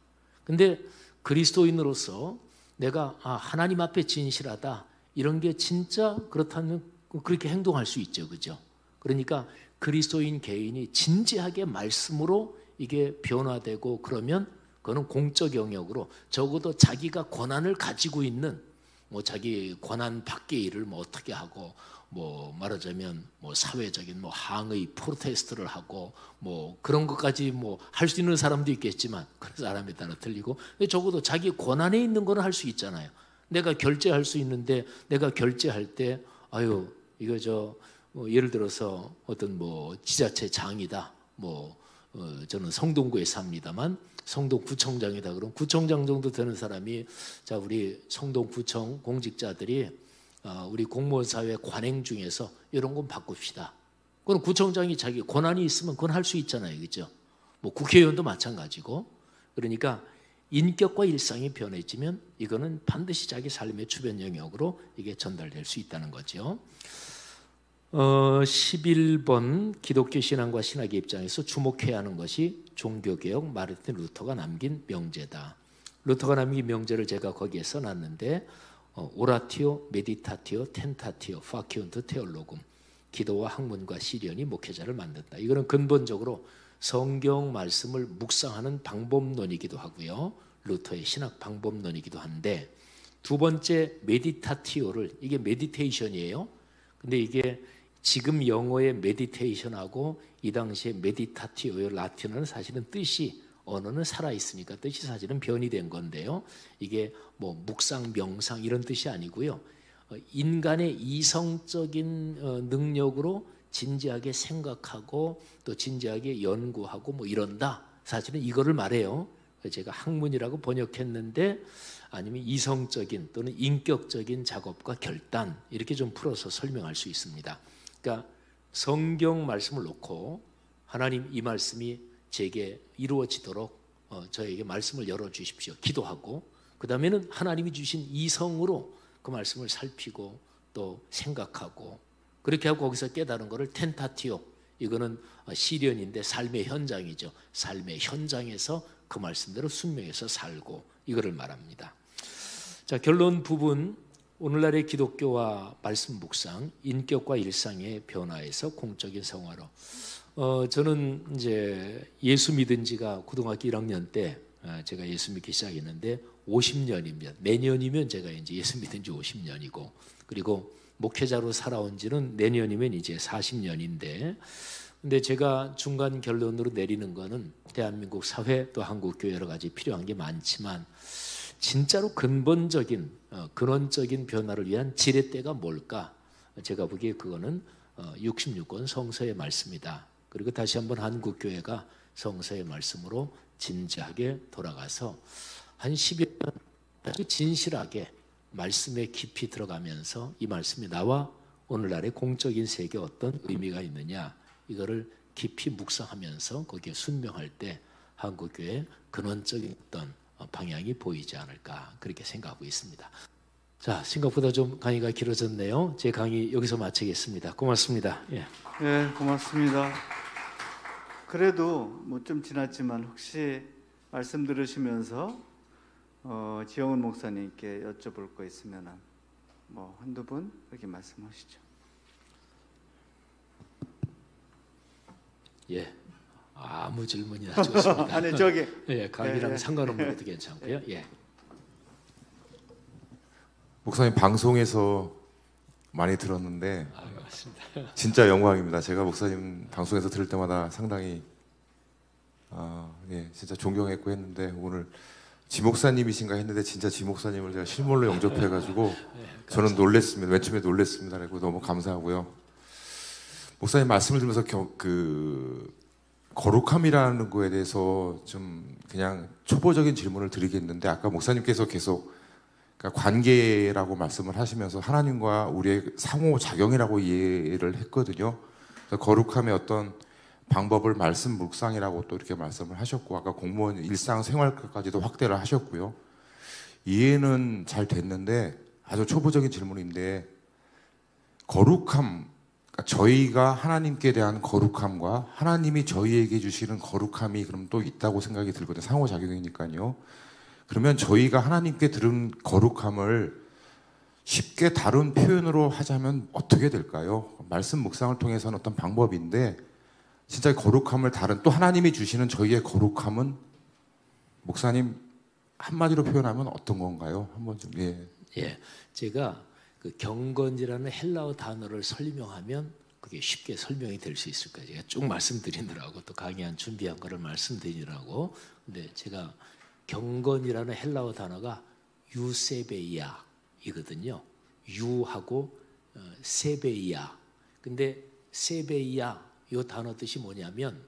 근데 그리스도인으로서 내가 하나님 앞에 진실하다, 이런 게 진짜 그렇다면 그렇게 행동할 수 있죠. 그죠? 그러니까 그리스도인 개인이 진지하게 말씀으로 이게 변화되고 그러면 그거는 공적 영역으로 적어도 자기가 권한을 가지고 있는, 뭐 자기 권한 밖의 일을 뭐 어떻게 하고, 뭐 말하자면 뭐 사회적인 뭐 항의 프로테스트를 하고 뭐 그런 것까지 뭐 할 수 있는 사람도 있겠지만 그런 사람에 따라 틀리고, 근데 적어도 자기 권한에 있는 거는 할 수 있잖아요. 내가 결제할 수 있는데 내가 결제할 때 이거 뭐 예를 들어서 어떤 뭐 지자체 장이다, 뭐 저는 성동구에 삽니다만 성동구청장이다 그럼 구청장 정도 되는 사람이, 자, 우리 성동구청 공직자들이 우리 공무원 사회 관행 중에서 이런 건 바꿉시다. 그럼 구청장이 자기 권한이 있으면 그건 할 수 있잖아요. 그죠? 뭐 국회의원도 마찬가지고. 그러니까 인격과 일상이 변해지면 이거는 반드시 자기 삶의 주변 영역으로 이게 전달될 수 있다는 거죠. 11번 기독교 신앙과 신학의 입장에서 주목해야 하는 것이 종교개혁 마르틴 루터가 남긴 명제다. 루터가 남긴 명제를 제가 거기에 써놨는데, 오라티오, 메디타티오, 텐타티오, 파키온트, 테올로금, 기도와 학문과 시련이 목회자를 만든다. 이거는 근본적으로 성경 말씀을 묵상하는 방법론이기도 하고요, 루터의 신학 방법론이기도 한데, 두 번째 메디타티오를, 이게 메디테이션이에요. 근데 이게 지금 영어의 메디테이션하고 이 당시에 메디타티오의 라틴어는 사실은 뜻이, 언어는 살아있으니까 뜻이 사실은 변이된 건데요. 이게 뭐 묵상, 명상 이런 뜻이 아니고요. 인간의 이성적인 능력으로 진지하게 생각하고 또 진지하게 연구하고 뭐 이런다. 사실은 이거를 말해요. 제가 학문이라고 번역했는데, 아니면 이성적인 또는 인격적인 작업과 결단, 이렇게 좀 풀어서 설명할 수 있습니다. 그러니까 성경 말씀을 놓고 하나님, 이 말씀이 제게 이루어지도록 저에게 말씀을 열어주십시오. 기도하고, 그 다음에는 하나님이 주신 이성으로 그 말씀을 살피고 또 생각하고, 그렇게 하고 거기서 깨달은 거를 텐타티오, 이거는 시련인데 삶의 현장이죠. 삶의 현장에서 그 말씀대로 순명해서 살고, 이거를 말합니다. 자, 결론 부분. 오늘날의 기독교와 말씀 묵상, 인격과 일상의 변화에서 공적인 생활로. 저는 이제 예수 믿은 지가 고등학교 1학년 때 제가 예수 믿기 시작했는데 50년이면, 내년이면 제가 이제 예수 믿은 지 50년이고, 그리고 목회자로 살아온 지는 내년이면 이제 40년인데, 근데 제가 중간 결론으로 내리는 거는 대한민국 사회 또 한국 교회 여러 가지 필요한 게 많지만 진짜로 근원적인 변화를 위한 지렛대가 뭘까? 제가 보기에 그거는 66권 성서의 말씀이다. 그리고 다시 한번 한국 교회가 성서의 말씀으로 진지하게 돌아가서 한 10여 년 아주 진실하게 말씀에 깊이 들어가면서 이 말씀이 나와 오늘날의 공적인 세계에 어떤 의미가 있느냐, 이거를 깊이 묵상하면서 거기에 순명할 때 한국교회의 근원적인 어떤 방향이 보이지 않을까, 그렇게 생각하고 있습니다. 자, 생각보다 좀 강의가 길어졌네요. 제 강의 여기서 마치겠습니다. 고맙습니다. 예. 네, 고맙습니다. 그래도 뭐 좀 지났지만 혹시 말씀 들으시면서 지영훈 목사님께 여쭤볼 거 있으면 뭐 한두 분 그렇게 말씀하시죠. 예. 아무 질문이나 좋습니다. 아니 저기 예, 강의랑 상관없는 것도 괜찮고요. 예. 목사님 방송에서 많이 들었는데 맞습니다. 진짜 영광입니다. 제가 목사님 방송에서 들을 때마다 상당히 진짜 존경했고 했는데 오늘 지 목사님이신가 했는데 진짜 지 목사님을 제가 실물로 영접해가지고 저는 놀랬습니다. 맨 처음에 놀랬습니다. 그리고 너무 감사하고요. 목사님 말씀을 들으면서 거룩함이라는 거에 대해서 좀 그냥 초보적인 질문을 드리겠는데, 아까 목사님께서 계속 그러니까 관계라고 말씀을 하시면서 하나님과 우리의 상호작용이라고 이해를 했거든요. 그래서 거룩함의 어떤 방법을 말씀 묵상이라고 또 이렇게 말씀을 하셨고, 아까 공무원 일상생활까지도 확대를 하셨고요. 이해는 잘 됐는데 아주 초보적인 질문인데, 거룩함, 그러니까 저희가 하나님께 대한 거룩함과 하나님이 저희에게 주시는 거룩함이 그럼 또 있다고 생각이 들거든요. 상호작용이니까요. 그러면 저희가 하나님께 들은 거룩함을 쉽게 다른 표현으로 하자면 어떻게 될까요? 말씀 묵상을 통해서는 어떤 방법인데, 진짜 거룩함을 다른 또 하나님이 주시는 저희의 거룩함은 목사님 한마디로 표현하면 어떤 건가요? 한번 좀 예, 제가 그 경건이라는 헬라어 단어를 설명하면 그게 쉽게 설명이 될 수 있을 거예요. 제가 쭉 말씀드리느라고 또 강의한 준비한 거를 말씀드리느라고. 근데 제가 경건이라는 헬라어 단어가 유세베이아이거든요. 유하고 세베이아. 근데 세베이아 이 단어 뜻이 뭐냐면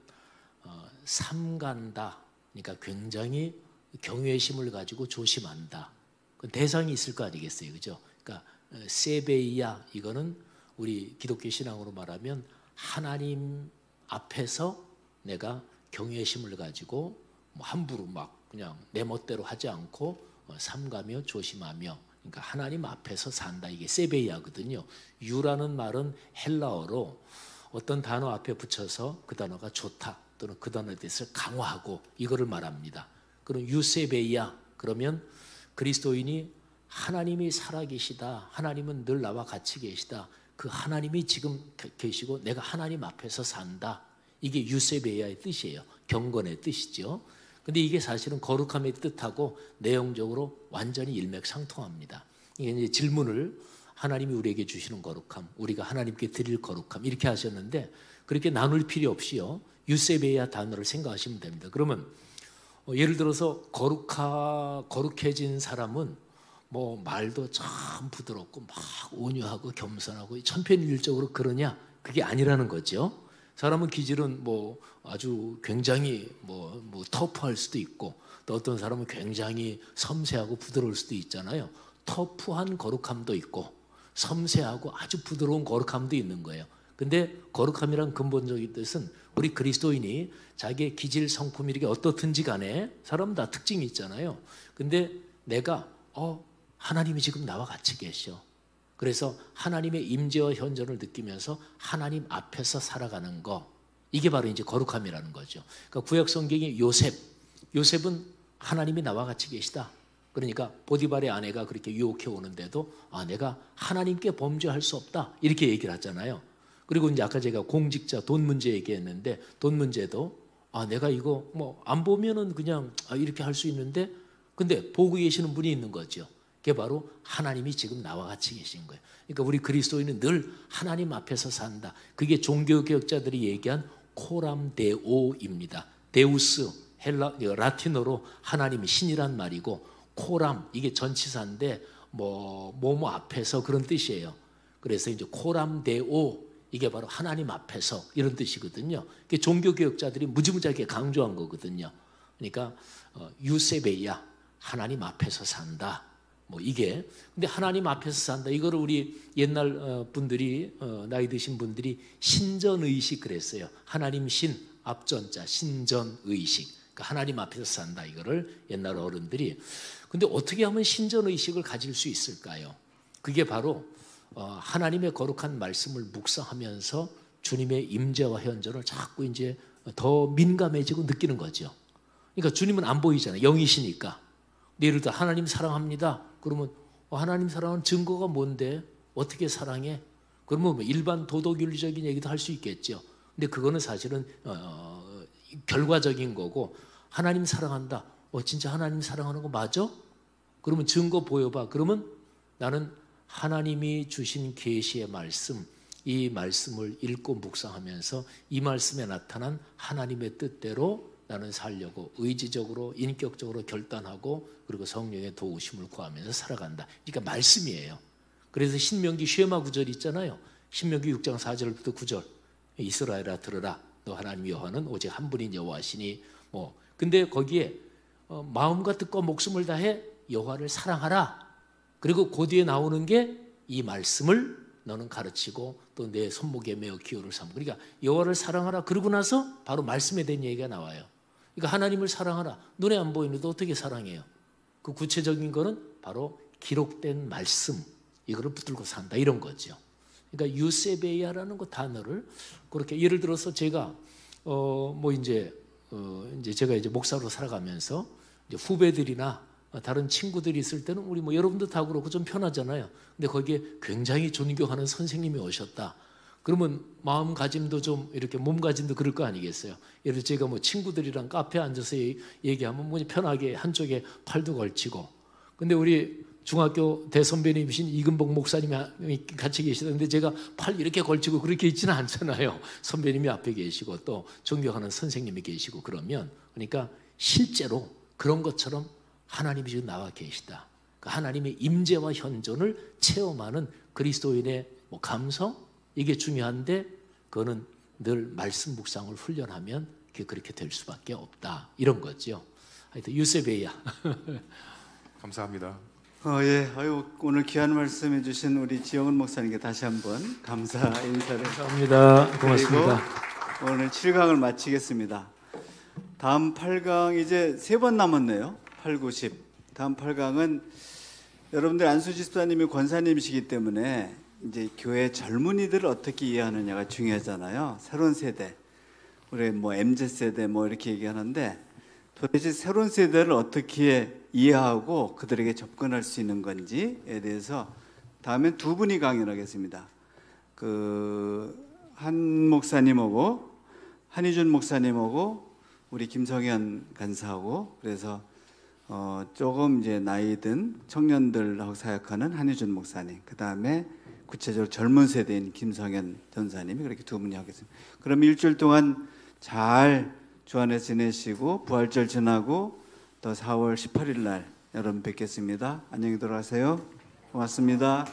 삼간다. 그러니까 굉장히 경외심을 가지고 조심한다. 그 대상이 있을 거 아니겠어요, 그죠? 그러니까 세베이아, 이거는 우리 기독교 신앙으로 말하면 하나님 앞에서 내가 경외심을 가지고 뭐 함부로 막 그냥 내 멋대로 하지 않고 삼가며 조심하며, 그러니까 하나님 앞에서 산다. 이게 세베이아거든요. 유라는 말은 헬라어로 어떤 단어 앞에 붙여서 그 단어가 좋다 또는 그 단어에 대해서 강화하고 이거를 말합니다. 그럼 유세베이아, 그러면 그리스도인이 하나님이 살아계시다, 하나님은 늘 나와 같이 계시다, 그 하나님이 지금 계시고 내가 하나님 앞에서 산다, 이게 유세베이아의 뜻이에요. 경건의 뜻이죠. 근데 이게 사실은 거룩함의 뜻하고 내용적으로 완전히 일맥상통합니다. 이게 이제 질문을 하나님이 우리에게 주시는 거룩함, 우리가 하나님께 드릴 거룩함, 이렇게 하셨는데 그렇게 나눌 필요 없이요, 유세베이아 단어를 생각하시면 됩니다. 그러면 예를 들어서 거룩해진 사람은 뭐 말도 참 부드럽고 막 온유하고 겸손하고 천편일률적으로 그러냐? 그게 아니라는 거죠. 사람은 기질은 뭐 아주 굉장히 뭐 터프할 수도 있고, 또 어떤 사람은 굉장히 섬세하고 부드러울 수도 있잖아요. 터프한 거룩함도 있고 섬세하고 아주 부드러운 거룩함도 있는 거예요. 근데 거룩함이란 근본적인 뜻은 우리 그리스도인이 자기의 기질 성품 이렇게 어떻든지 간에 사람은 다 특징이 있잖아요. 근데 내가 하나님이 지금 나와 같이 계셔. 그래서 하나님의 임재와 현존을 느끼면서 하나님 앞에서 살아가는 거, 이게 바로 이제 거룩함이라는 거죠. 그러니까 구약 성경의 요셉은 하나님이 나와 같이 계시다. 그러니까 보디발의 아내가 그렇게 유혹해 오는데도 내가 하나님께 범죄할 수 없다 이렇게 얘기를 하잖아요. 그리고 이제 아까 제가 공직자 돈 문제 얘기했는데 돈 문제도 내가 이거 뭐 안 보면은 그냥 이렇게 할 수 있는데 근데 보고 계시는 분이 있는 거죠. 그게 바로 하나님이 지금 나와 같이 계신 거예요. 그러니까 우리 그리스도인은 늘 하나님 앞에서 산다. 그게 종교개혁자들이 얘기한 코람 데오입니다. 데우스 라틴어로 하나님이 신이란 말이고 코람 이게 전치사인데 뭐뭐 앞에서 그런 뜻이에요. 그래서 이제 코람 데오 이게 바로 하나님 앞에서 이런 뜻이거든요. 그게 종교개혁자들이 무지무지하게 강조한 거거든요. 그러니까 유세베야 하나님 앞에서 산다. 뭐 이게 근데 하나님 앞에서 산다. 이거를 우리 옛날 분들이 나이 드신 분들이 신전의식 그랬어요. 하나님 신 앞전자 신전의식. 그러니까 하나님 앞에서 산다. 이거를 옛날 어른들이. 근데 어떻게 하면 신전의식을 가질 수 있을까요? 그게 바로 하나님의 거룩한 말씀을 묵상하면서 주님의 임재와 현존을 자꾸 이제 더 민감해지고 느끼는 거죠. 그러니까 주님은 안 보이잖아요. 영이시니까. 예를 들어 하나님 사랑합니다. 그러면 하나님 사랑하는 증거가 뭔데? 어떻게 사랑해? 그러면 뭐 일반 도덕윤리적인 얘기도 할 수 있겠죠. 근데 그거는 사실은 결과적인 거고 하나님 사랑한다. 진짜 하나님 사랑하는 거 맞아? 그러면 증거 보여봐. 그러면 나는 하나님이 주신 계시의 말씀, 이 말씀을 읽고 묵상하면서 이 말씀에 나타난 하나님의 뜻대로 나는 살려고 의지적으로 인격적으로 결단하고 그리고 성령의 도우심을 구하면서 살아간다. 그러니까 말씀이에요. 그래서 신명기 쉐마 구절이 있잖아요. 신명기 6장 4절부터 9절 이스라엘아 들으라. 너 하나님 여호와는 오직 한 분인 여호와시니 근데 거기에 마음과 뜻과 목숨을 다해 여호와를 사랑하라. 그리고 그 뒤에 나오는 게 이 말씀을 너는 가르치고 또 내 손목에 메어 기호를 삼고 그러니까 여호와를 사랑하라. 그러고 나서 바로 말씀에 대한 얘기가 나와요. 그러니까 하나님을 사랑하라. 눈에 안 보이는데 어떻게 사랑해요? 그 구체적인 거는 바로 기록된 말씀 이거를 붙들고 산다 이런 거죠. 그러니까 유세베야라는 그 단어를 그렇게 예를 들어서 제가 이제 제가 이제 목사로 살아가면서 이제 후배들이나 다른 친구들이 있을 때는 우리 여러분도 다 그렇고 좀 편하잖아요. 근데 거기에 굉장히 존경하는 선생님이 오셨다. 그러면 마음가짐도 좀 이렇게 몸가짐도 그럴 거 아니겠어요. 예를 들어 제가 친구들이랑 카페에 앉아서 얘기하면 편하게 한쪽에 팔도 걸치고. 근데 우리 중학교 대선배님이신 이근복 목사님이 같이 계시던데 제가 팔 이렇게 걸치고 그렇게 있지는 않잖아요. 선배님이 앞에 계시고 또 존경하는 선생님이 계시고 그러면 그러니까 실제로 그런 것처럼 하나님이 지금 나와 계시다. 하나님의 임재와 현존을 체험하는 그리스도인의 감성 이게 중요한데 그거는 늘 말씀 묵상을 훈련하면 그게 그렇게 될 수밖에 없다. 이런 거죠. 하여튼 유세베야. 감사합니다. 예, 오늘 귀한 말씀해 주신 우리 지영은 목사님께 다시 한번 감사 인사를 감사합니다. 고맙습니다. 그리고 오늘 7강을 마치겠습니다. 다음 8강 이제 3번 남았네요. 8, 9, 10. 다음 8강은 여러분들 안수지 집사님이 권사님이시기 때문에 이제 교회 젊은이들을 어떻게 이해하느냐가 중요하잖아요. 새로운 세대, 우리 MZ세대 이렇게 얘기하는데 도대체 새로운 세대를 어떻게 이해하고 그들에게 접근할 수 있는 건지에 대해서 다음엔 두 분이 강연을 하겠습니다. 한 목사님하고 한희준 목사님하고 우리 김성현 간사하고 그래서 조금 이제 나이 든 청년들하고 사역하는 한희준 목사님, 그 다음에 구체적으로 젊은 세대인 김성현 전사님이 그렇게 두 분이 하겠습니다. 그럼 일주일 동안 잘 주 안에 지내시고 부활절 지나고 또 4월 18일 날 여러분 뵙겠습니다. 안녕히 들어가세요. 고맙습니다.